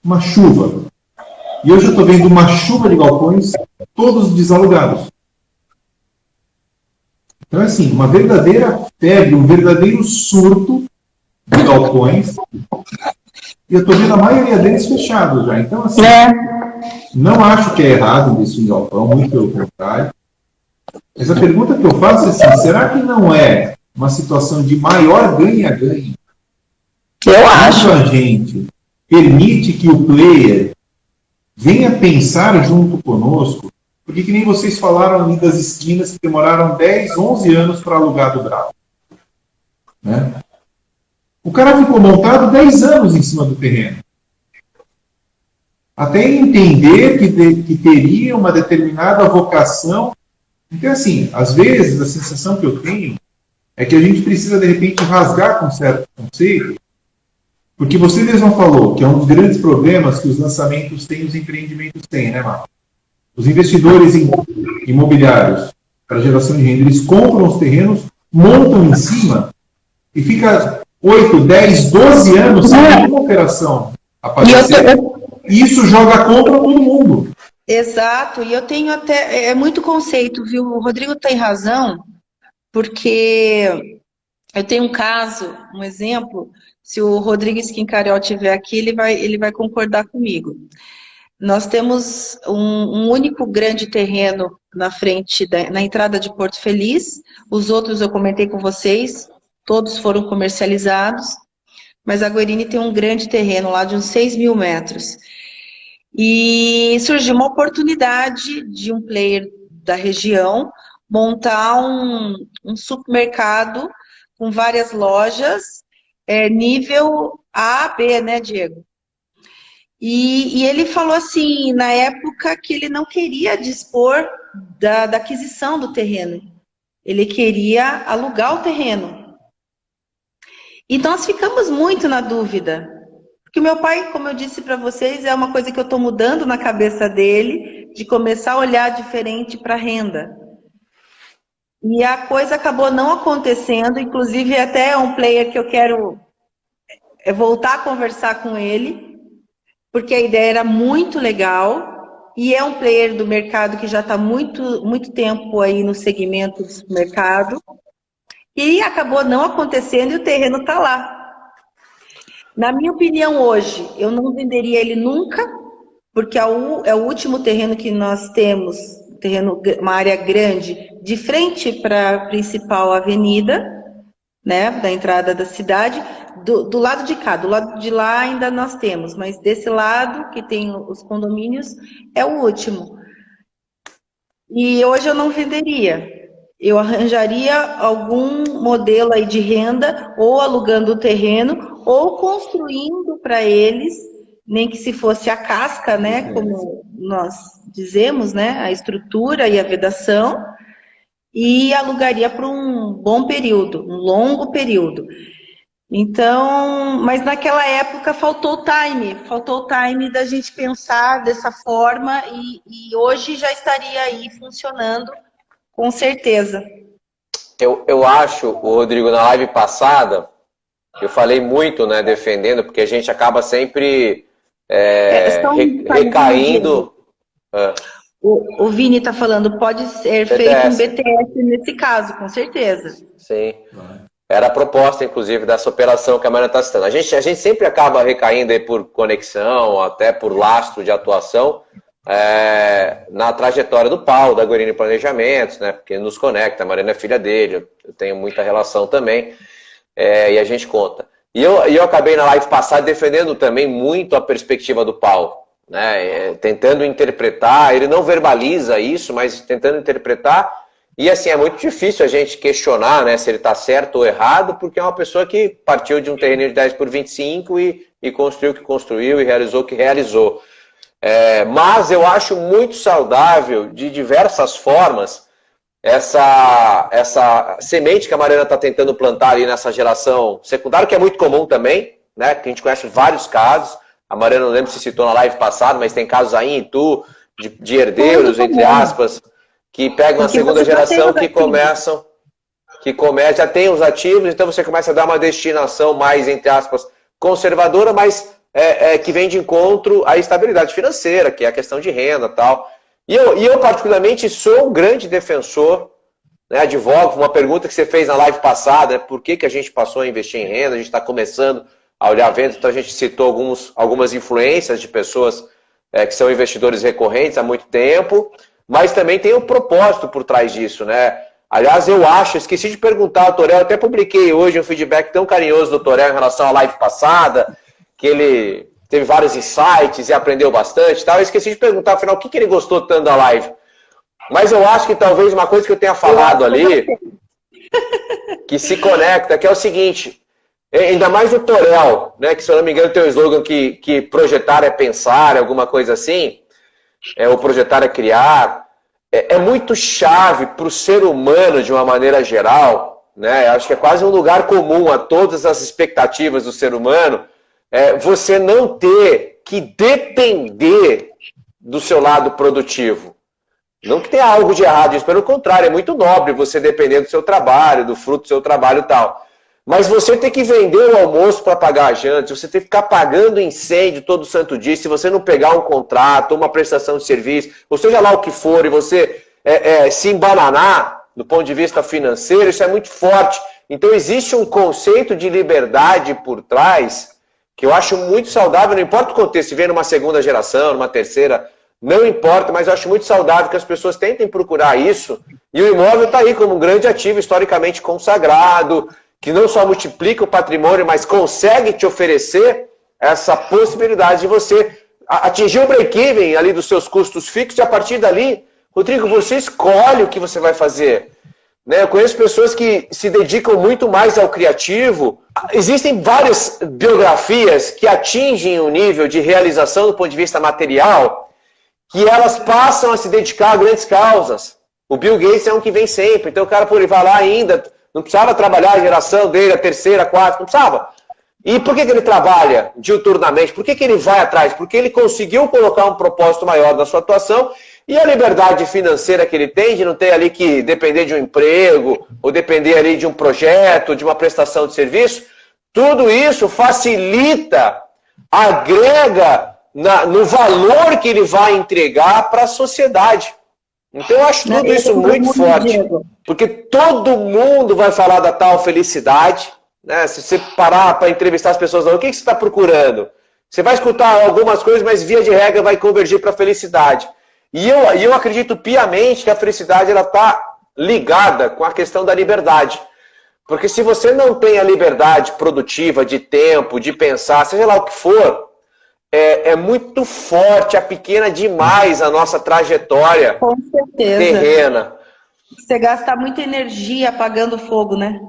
Uma chuva. E hoje eu estou vendo uma chuva de galpões, todos desalugados. Então, assim, uma verdadeira febre, um verdadeiro surto de galpões. E eu estou vendo a maioria deles fechados já. Então, assim, não acho que é errado investir em galpão, muito pelo contrário. Mas a pergunta que eu faço é assim: será que não é uma situação de maior ganha-ganha? Eu acho. A gente permite que o player venha pensar junto conosco, porque que nem vocês falaram ali das esquinas que demoraram 10, 11 anos para alugar do Bravo, né? O cara ficou montado 10 anos em cima do terreno, até entender que teria uma determinada vocação. Então, assim, às vezes a sensação que eu tenho é que a gente precisa, de repente, rasgar com certo conceito, porque você mesmo falou que é um dos grandes problemas que os lançamentos têm, os empreendimentos têm, né, Marco? Os investidores imobiliários para geração de renda, eles compram os terrenos, montam em cima e fica 8, 10, 12 anos sem nenhuma operação aparecer. E isso joga contra todo mundo. Exato, e eu tenho até... É muito conceito, viu? O Rodrigo tem razão, porque eu tenho um caso, um exemplo, se o Rodrigo Schincariol estiver aqui, ele vai concordar comigo. Nós temos um único grande terreno na frente, na entrada de Porto Feliz. Os outros eu comentei com vocês, todos foram comercializados. Mas a Guerini tem um grande terreno lá de uns 6 mil metros. E surgiu uma oportunidade de um player da região montar um supermercado com várias lojas, nível A, B, né, Diego? E ele falou assim, na época, que ele não queria dispor da aquisição do terreno. Ele queria alugar o terreno. E nós ficamos muito na dúvida. Porque meu pai, como eu disse para vocês, é uma coisa que eu estou mudando na cabeça dele, de começar a olhar diferente para a renda. E a coisa acabou não acontecendo, inclusive até é um player que eu quero voltar a conversar com ele, porque a ideia era muito legal, e é um player do mercado que já está muito tempo aí no segmento do mercado, e acabou não acontecendo e o terreno está lá. Na minha opinião hoje, eu não venderia ele nunca, porque é o último terreno que nós temos, uma área grande, de frente para a principal avenida, né, da entrada da cidade, do lado de cá, do lado de lá ainda nós temos, mas desse lado, que tem os condomínios, é o último. E hoje eu não venderia. Eu arranjaria algum modelo aí de renda, ou alugando o terreno, ou construindo para eles, nem que se fosse a casca, né, como nós dizemos, né, a estrutura e a vedação, e alugaria por um bom período, um longo período. Então, mas naquela época faltou o time da gente pensar dessa forma e hoje já estaria aí funcionando, com certeza. Eu acho, Rodrigo, na live passada, eu falei muito, né, defendendo, porque a gente acaba sempre recaindo... O Vini está falando, pode ser feito um BTS nesse caso, com certeza. Sim. Era a proposta, inclusive, dessa operação que a Mariana está citando. A gente sempre acaba recaindo aí por conexão, até por lastro de atuação, na trajetória do Paulo, da Guerini Planejamentos, né? Porque nos conecta, a Mariana é filha dele, eu tenho muita relação também, e a gente conta. E eu acabei na live passada defendendo também muito a perspectiva do Paulo, né? Tentando interpretar, ele não verbaliza isso, mas tentando interpretar. E assim, é muito difícil a gente questionar, né, se ele está certo ou errado, porque é uma pessoa que partiu de um terreno de 10 por 25 e construiu o que construiu e realizou o que realizou. Mas eu acho muito saudável, de diversas formas, essa semente que a Mariana está tentando plantar ali nessa geração secundária, que é muito comum também, né, que a gente conhece vários casos. A Mariana, não lembro se citou na live passada, mas tem casos aí em Itu, de herdeiros, entre aspas, que pegam a segunda geração, já tem os ativos, então você começa a dar uma destinação mais, entre aspas, conservadora, mas que vem de encontro à estabilidade financeira, que é a questão de renda e tal. E eu, particularmente, sou um grande defensor, né, advogo, uma pergunta que você fez na live passada, por que a gente passou a investir em renda, a gente está começando a olhar a venda, então a gente citou algumas influências de pessoas que são investidores recorrentes há muito tempo, mas também tem um propósito por trás disso, né? Aliás, eu esqueci de perguntar ao Torel, até publiquei hoje um feedback tão carinhoso do Torel em relação à live passada, que ele teve vários insights e aprendeu bastante e tal. Eu esqueci de perguntar, afinal, o que ele gostou tanto da live. Mas eu acho que talvez uma coisa que eu tenha falado ali, que se conecta, que é o seguinte, ainda mais o Torel, né, que se eu não me engano tem um slogan que projetar é pensar, alguma coisa assim, o projetar é criar, é muito chave para o ser humano de uma maneira geral, né? Acho que é quase um lugar comum a todas as expectativas do ser humano, você não ter que depender do seu lado produtivo. Não que tenha algo de errado isso, pelo contrário, é muito nobre você depender do seu trabalho, do fruto do seu trabalho e tal. Mas você ter que vender o almoço para pagar a janta, você ter que ficar pagando incêndio todo santo dia, se você não pegar um contrato, uma prestação de serviço, ou seja lá o que for, e você se embananar do ponto de vista financeiro, isso é muito forte. Então existe um conceito de liberdade por trás que eu acho muito saudável, não importa o contexto, se vem numa segunda geração, numa terceira, não importa, mas eu acho muito saudável que as pessoas tentem procurar isso, e o imóvel está aí como um grande ativo historicamente consagrado, que não só multiplica o patrimônio, mas consegue te oferecer essa possibilidade de você atingir o break-even ali dos seus custos fixos, e a partir dali, Rodrigo, você escolhe o que você vai fazer. Né? Eu conheço pessoas que se dedicam muito mais ao criativo. Existem várias biografias que atingem o nível de realização do ponto de vista material, que elas passam a se dedicar a grandes causas. O Bill Gates é um que vem sempre. Então o cara, ele vai lá ainda... Não precisava trabalhar a geração dele, a terceira, a quarta, não precisava. E por que ele trabalha diuturnamente? Por que ele vai atrás? Porque ele conseguiu colocar um propósito maior na sua atuação e a liberdade financeira que ele tem de não ter ali que depender de um emprego ou depender ali de um projeto, de uma prestação de serviço, tudo isso facilita, agrega no valor que ele vai entregar para a sociedade. Então eu acho tudo isso muito forte, porque todo mundo vai falar da tal felicidade, né? Se você parar para entrevistar as pessoas, o que você está procurando? Você vai escutar algumas coisas, mas via de regra vai convergir para a felicidade. E eu acredito piamente que a felicidade está ligada com a questão da liberdade. Porque se você não tem a liberdade produtiva, de tempo, de pensar, seja lá o que for, é muito forte, é pequena demais a nossa trajetória Com certeza. terrena. Você gasta muita energia apagando fogo, né?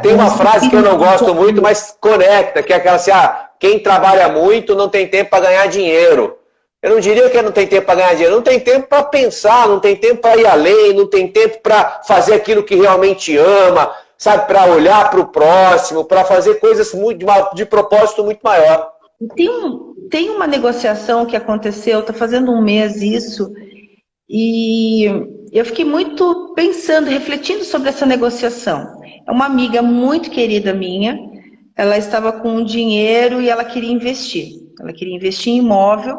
Tem uma frase que eu não gosto muito, mas conecta, que é aquela assim, quem trabalha muito não tem tempo para ganhar dinheiro. Eu não diria que não tem tempo para ganhar dinheiro, não tem tempo para pensar, não tem tempo para ir além, não tem tempo para fazer aquilo que realmente ama, sabe, para olhar para o próximo, para fazer coisas de propósito muito maior. Tem uma negociação que aconteceu, está fazendo um mês isso, e eu fiquei muito pensando, refletindo sobre essa negociação. É uma amiga muito querida minha, ela estava com dinheiro e ela queria investir. Ela queria investir em imóvel,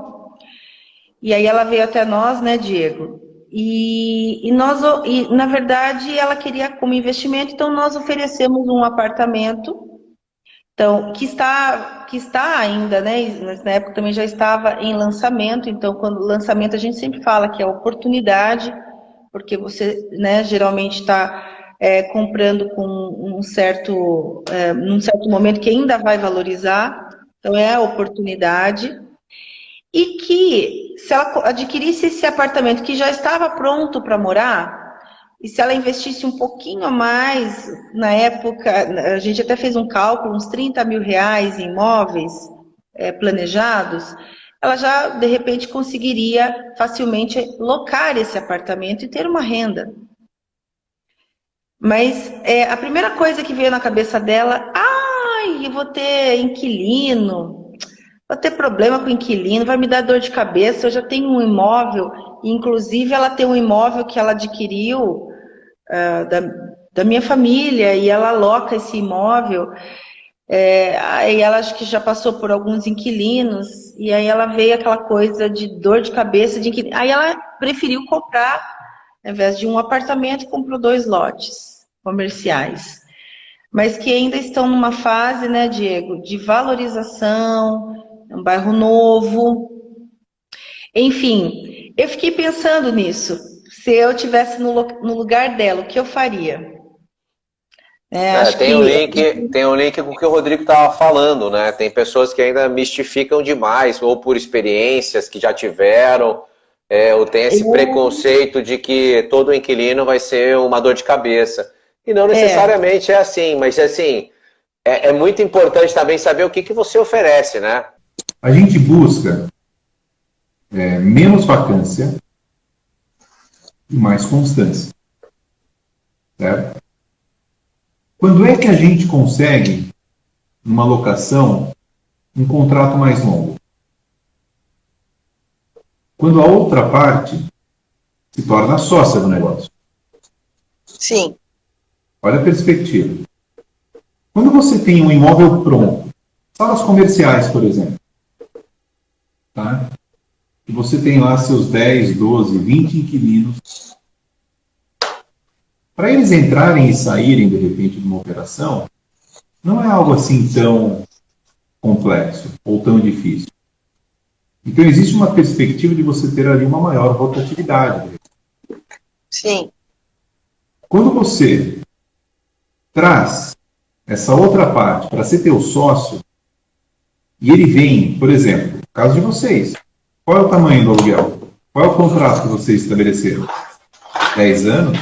e aí ela veio até nós, né, Diego? E na verdade, ela queria como investimento, então nós oferecemos um apartamento, então, que está ainda, né? Mas na época também já estava em lançamento, então quando lançamento a gente sempre fala que é oportunidade, porque você, né, geralmente está comprando com num certo momento que ainda vai valorizar, então é a oportunidade. E que se ela adquirisse esse apartamento que já estava pronto para morar, e se ela investisse um pouquinho a mais, na época, a gente até fez um cálculo, uns 30 mil reais em imóveis planejados, ela já, de repente, conseguiria facilmente locar esse apartamento e ter uma renda. Mas a primeira coisa que veio na cabeça dela, eu vou ter inquilino, vou ter problema com inquilino, vai me dar dor de cabeça, eu já tenho um imóvel, inclusive ela tem um imóvel que ela adquiriu da minha família, e ela aloca esse imóvel, aí ela acho que já passou por alguns inquilinos, e aí ela veio aquela coisa de dor de cabeça de inquilino. Aí ela preferiu comprar, ao invés de um apartamento, comprou 2 lotes comerciais, mas que ainda estão numa fase, né, Diego, de valorização, um bairro novo. Enfim, eu fiquei pensando nisso. Se eu estivesse no lugar dela, o que eu faria? Tem um link com o que o Rodrigo estava falando, né? Tem pessoas que ainda mistificam demais, ou por experiências que já tiveram, ou tem esse preconceito de que todo inquilino vai ser uma dor de cabeça. E não necessariamente é assim, mas assim, é muito importante também saber o que você oferece, né? A gente busca menos vacância e mais constância. Certo? Quando é que a gente consegue, numa locação, um contrato mais longo? Quando a outra parte se torna sócia do negócio. Sim. Olha a perspectiva. Quando você tem um imóvel pronto, salas comerciais, por exemplo, tá? E você tem lá seus 10, 12, 20 inquilinos, para eles entrarem e saírem, de repente, de uma operação, não é algo assim tão complexo ou tão difícil. Então, existe uma perspectiva de você ter ali uma maior rotatividade. Sim. Quando você traz essa outra parte para ser teu sócio, e ele vem, por exemplo, no caso de vocês, qual é o tamanho do aluguel? Qual é o contrato que vocês estabeleceram? 10 anos?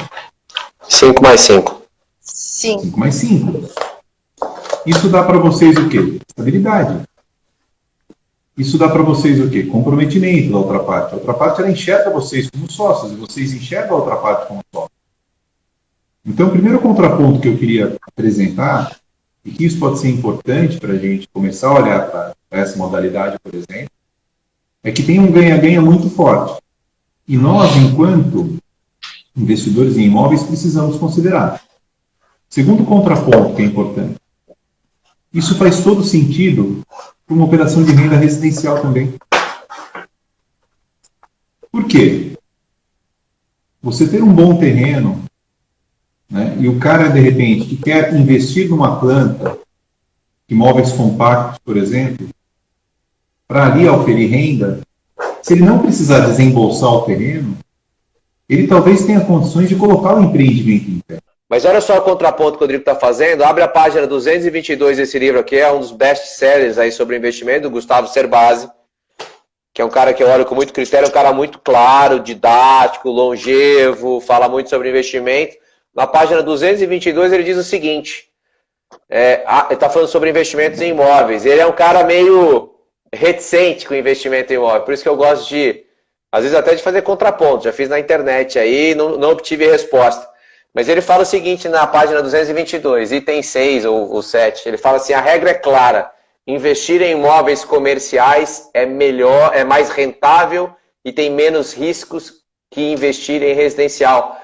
5 mais 5. Sim. 5 mais 5. Isso dá para vocês o quê? Estabilidade. Isso dá para vocês o quê? Comprometimento da outra parte. A outra parte, ela enxerga vocês como sócios, e vocês enxergam a outra parte como sócios. Então, o primeiro contraponto que eu queria apresentar, e que isso pode ser importante para a gente começar a olhar para essa modalidade, por exemplo, é que tem um ganha-ganha muito forte. E nós, enquanto investidores em imóveis, precisamos considerar. Segundo contraponto que é importante, isso faz todo sentido para uma operação de renda residencial também. Por quê? Você ter um bom terreno, né, e o cara, de repente, que quer investir numa planta, imóveis compactos, por exemplo, para ali oferir renda, se ele não precisar desembolsar o terreno, ele talvez tenha condições de colocar o empreendimento em pé. Mas olha só o contraponto que o Rodrigo está fazendo. Abre a página 222 desse livro aqui, é um dos best-sellers aí sobre investimento, do Gustavo Cerbasi, que é um cara que eu olho com muito critério, um cara muito claro, didático, longevo, fala muito sobre investimento. Na página 222 ele diz o seguinte, ele está falando sobre investimentos em imóveis. Ele é um cara meio reticente com investimento em imóvel, por isso que eu gosto de, às vezes até de fazer contraponto, já fiz na internet aí, não obtive resposta. Mas ele fala o seguinte na página 222, item 6 ou 7, ele fala assim, a regra é clara, investir em imóveis comerciais é melhor, é mais rentável e tem menos riscos que investir em residencial.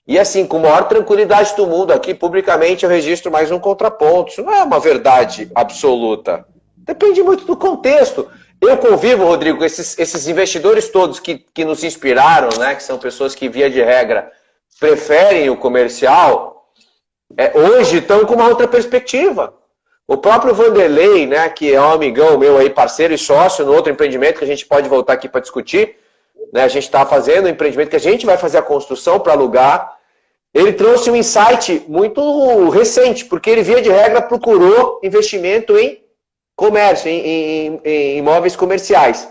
E assim, com a maior tranquilidade do mundo, aqui publicamente eu registro mais um contraponto, isso não é uma verdade absoluta. Depende muito do contexto. Eu convivo, Rodrigo, com esses investidores todos que nos inspiraram, né, que são pessoas que, via de regra, preferem o comercial, hoje estão com uma outra perspectiva. O próprio Vanderlei, né, que é um amigão meu aí, parceiro e sócio no outro empreendimento que a gente pode voltar aqui para discutir, né, a gente está fazendo um empreendimento que a gente vai fazer a construção para alugar. Ele trouxe um insight muito recente, porque ele, via de regra, procurou investimento em comércio, em imóveis comerciais.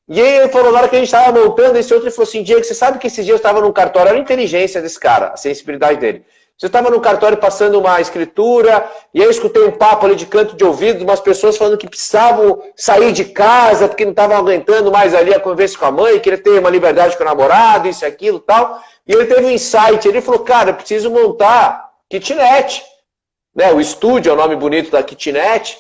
E aí ele falou, na hora que a gente estava montando esse outro, ele falou assim, Diego, você sabe que esses dias eu estava num cartório, olha a inteligência desse cara, a sensibilidade dele. Você estava num cartório passando uma escritura, e aí eu escutei um papo ali de canto de ouvido de umas pessoas falando que precisavam sair de casa, porque não estavam aguentando mais ali a convivência com a mãe, queria ter uma liberdade com o namorado, isso e aquilo e tal. E ele teve um insight, ele falou, cara, eu preciso montar kitnet. Né? O estúdio é o nome bonito da kitnet.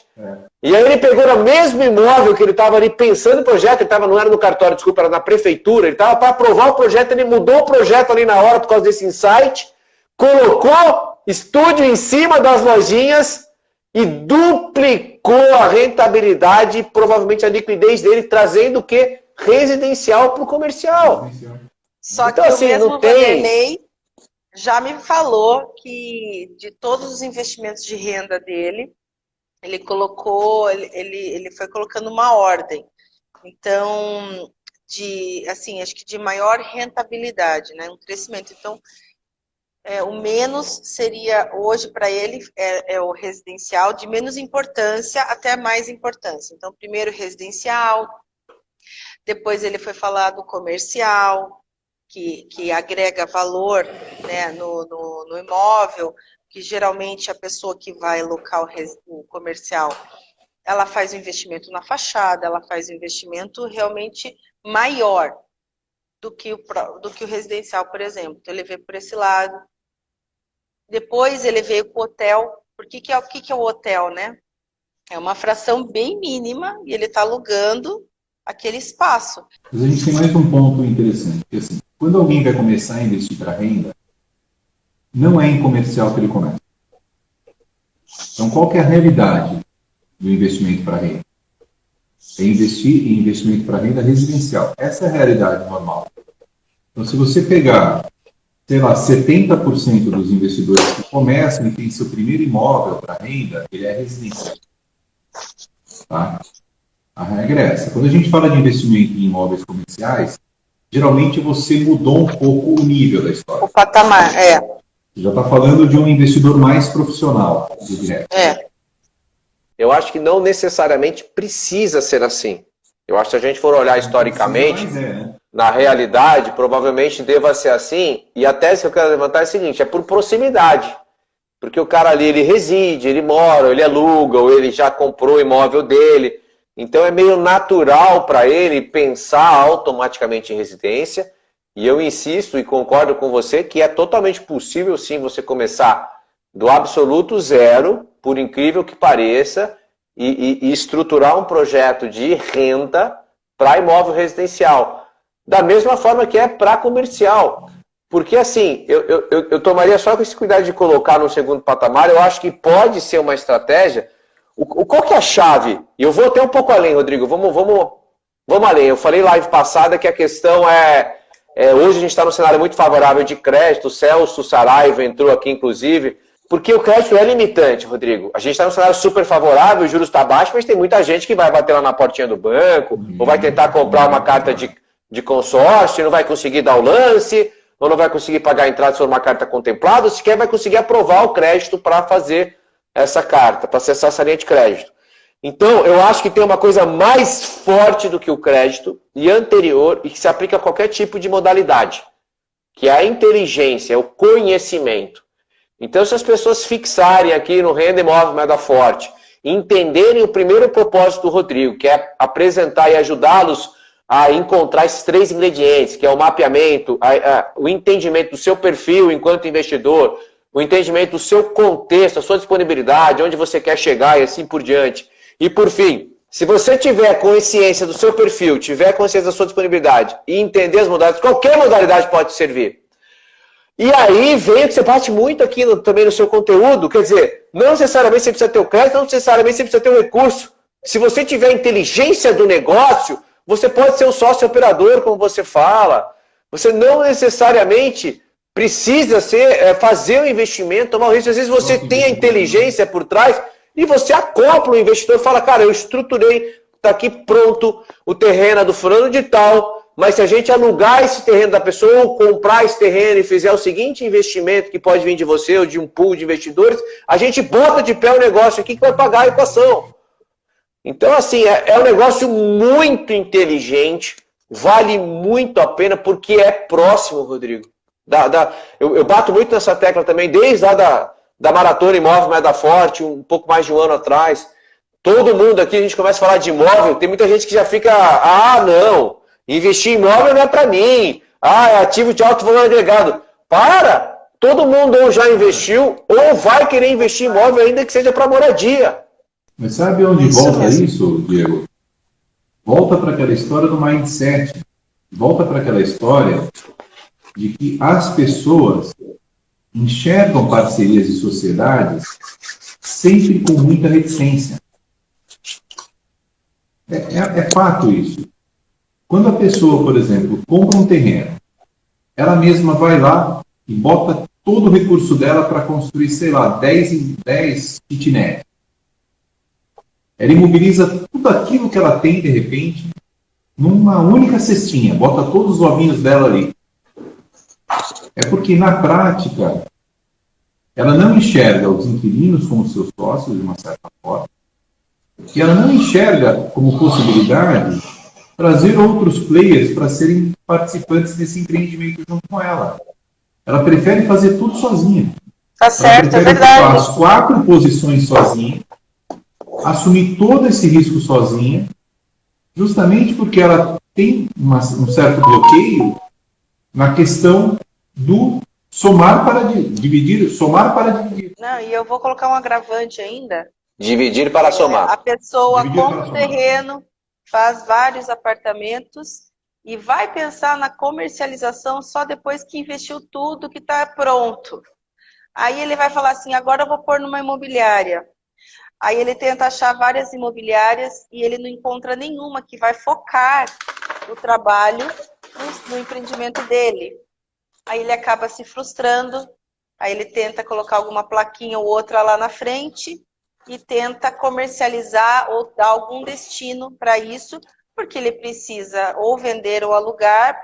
E aí ele pegou no mesmo imóvel que ele estava ali pensando no projeto, ele não era no cartório, desculpa, era na prefeitura, ele estava para aprovar o projeto, ele mudou o projeto ali na hora por causa desse insight, colocou estúdio em cima das lojinhas e duplicou a rentabilidade e provavelmente a liquidez dele, trazendo o quê? Residencial para o comercial. Só então, que assim, o mesmo não tem... Vanderlei já me falou que de todos os investimentos de renda dele, ele colocou, ele foi colocando uma ordem. Então, acho que de maior rentabilidade, né? Um crescimento. Então, o menos seria, hoje, para ele, é o residencial, de menos importância até mais importância. Então, primeiro residencial, depois ele foi falar do comercial, que agrega valor, né, no imóvel, que geralmente a pessoa que vai alocar o comercial, ela faz o investimento na fachada, ela faz o investimento realmente maior do que o residencial, por exemplo. Então, ele veio por esse lado. Depois ele veio com o hotel. O que é o hotel, né? É uma fração bem mínima e ele está alugando aquele espaço. Mas a gente tem mais um ponto interessante, que assim, quando alguém vai começar a investir para renda, não é em comercial que ele começa. Então, qual que é a realidade do investimento para renda? É investir em investimento para renda residencial. Essa é a realidade normal. Então, se você pegar, sei lá, 70% dos investidores que começam e têm seu primeiro imóvel para renda, ele é residencial. Tá? A regra é essa. Quando a gente fala de investimento em imóveis comerciais, geralmente você mudou um pouco o nível da história. O patamar, Você já está falando de um investidor mais profissional, de direto. Eu acho que não necessariamente precisa ser assim. Eu acho que se a gente for olhar historicamente, né? na realidade, provavelmente deva ser assim. E a tese que eu quero levantar é a seguinte, é por proximidade. Porque o cara ali, ele reside, ele mora, ele aluga, ou ele já comprou o imóvel dele. Então é meio natural para ele pensar automaticamente em residência. E eu insisto e concordo com você que é totalmente possível sim você começar do absoluto zero, por incrível que pareça, e estruturar um projeto de renda para imóvel residencial. Da mesma forma que é para comercial. Porque assim, eu tomaria só com esse cuidado de colocar no segundo patamar, eu acho que pode ser uma estratégia. Qual que é a chave? E eu vou até um pouco além, Rodrigo, vamos além. Eu falei live passada que a questão hoje a gente está num cenário muito favorável de crédito, o Celso Saraiva entrou aqui, inclusive, Porque o crédito é limitante, Rodrigo. A gente está num cenário super favorável, o juros está baixo, mas tem muita gente que vai bater lá na portinha do banco, ou vai tentar comprar uma carta de consórcio, não vai conseguir dar o lance, ou não vai conseguir pagar a entrada se for uma carta contemplada, ou sequer vai conseguir aprovar o crédito para fazer essa carta, para acessar essa linha de crédito. Então, eu acho que tem uma coisa mais forte do que o crédito e anterior, e que se aplica a qualquer tipo de modalidade, que é a inteligência, é o conhecimento. Então, se as pessoas fixarem aqui no Renda Imóvel Moeda Forte, entenderem o primeiro propósito do Rodrigo, que é apresentar e ajudá-los a encontrar esses 3 ingredientes, que é o mapeamento, o entendimento do seu perfil enquanto investidor, o entendimento do seu contexto, a sua disponibilidade, onde você quer chegar e assim por diante. E por fim, se você tiver consciência do seu perfil, tiver consciência da sua disponibilidade e entender as modalidades, qualquer modalidade pode servir. E aí vem que você bate muito aqui também no seu conteúdo, quer dizer, não necessariamente você precisa ter o crédito, não necessariamente você precisa ter o recurso. Se você tiver inteligência do negócio, você pode ser um sócio operador, como você fala. Você não necessariamente precisa fazer um investimento, tomar um risco. Às vezes você tem a inteligência por trás e você acopla o investidor e fala, cara, eu estruturei, está aqui pronto o terreno do fulano de tal, mas se a gente alugar esse terreno da pessoa ou comprar esse terreno e fizer o seguinte investimento que pode vir de você ou de um pool de investidores, a gente bota de pé o negócio aqui que vai pagar a equação. Então, assim, é um negócio muito inteligente, vale muito a pena porque é próximo, Rodrigo. Eu bato muito nessa tecla também, desde lá da Maratona Imóvel Moeda Forte, um pouco mais de um ano atrás. Todo mundo aqui, a gente começa a falar de imóvel, tem muita gente que já fica, não, investir em imóvel não é para mim, é ativo de alto valor agregado. Para! Todo mundo ou já investiu, ou vai querer investir em imóvel ainda que seja para moradia. Mas sabe onde volta isso, Diego? Volta para aquela história do mindset. Volta para aquela história de que as pessoas enxergam parcerias e sociedades sempre com muita reticência. É fato isso. Quando a pessoa, por exemplo, compra um terreno, ela mesma vai lá e bota todo o recurso dela para construir, sei lá, 10 kitnets. Ela imobiliza tudo aquilo que ela tem, de repente, numa única cestinha, bota todos os ovinhos dela ali. É porque, na prática, ela não enxerga os inquilinos como seus sócios, de uma certa forma, e ela não enxerga como possibilidade trazer outros players para serem participantes desse empreendimento junto com ela. Ela prefere fazer tudo sozinha. Tá certo, é verdade. Ela prefere ocupar as 4 posições sozinha, assumir todo esse risco sozinha, justamente porque ela tem um certo bloqueio na questão do somar para dividir, somar para dividir. Não, e eu vou colocar um agravante ainda. Dividir para somar. A pessoa Dividir compra para o terreno, faz vários apartamentos e vai pensar na comercialização só depois que investiu tudo que está pronto. Aí ele vai falar assim, agora eu vou pôr numa imobiliária. Aí ele tenta achar várias imobiliárias e ele não encontra nenhuma que vai focar o trabalho no empreendimento dele. Aí ele acaba se frustrando, aí ele tenta colocar alguma plaquinha ou outra lá na frente e tenta comercializar ou dar algum destino para isso, porque ele precisa ou vender ou alugar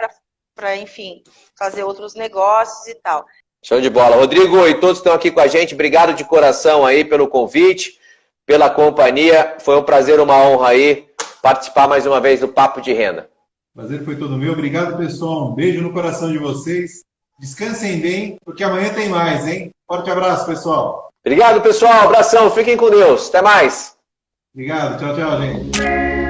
para, enfim, fazer outros negócios e tal. Show de bola. Rodrigo e todos que estão aqui com a gente, obrigado de coração aí pelo convite, pela companhia. Foi um prazer, uma honra aí participar mais uma vez do Papo de Renda. Prazer foi todo meu. Obrigado, pessoal. Um beijo no coração de vocês. Descansem bem, porque amanhã tem mais, hein? Forte abraço, pessoal. Obrigado, pessoal. Abração. Fiquem com Deus. Até mais. Obrigado. Tchau, tchau, gente.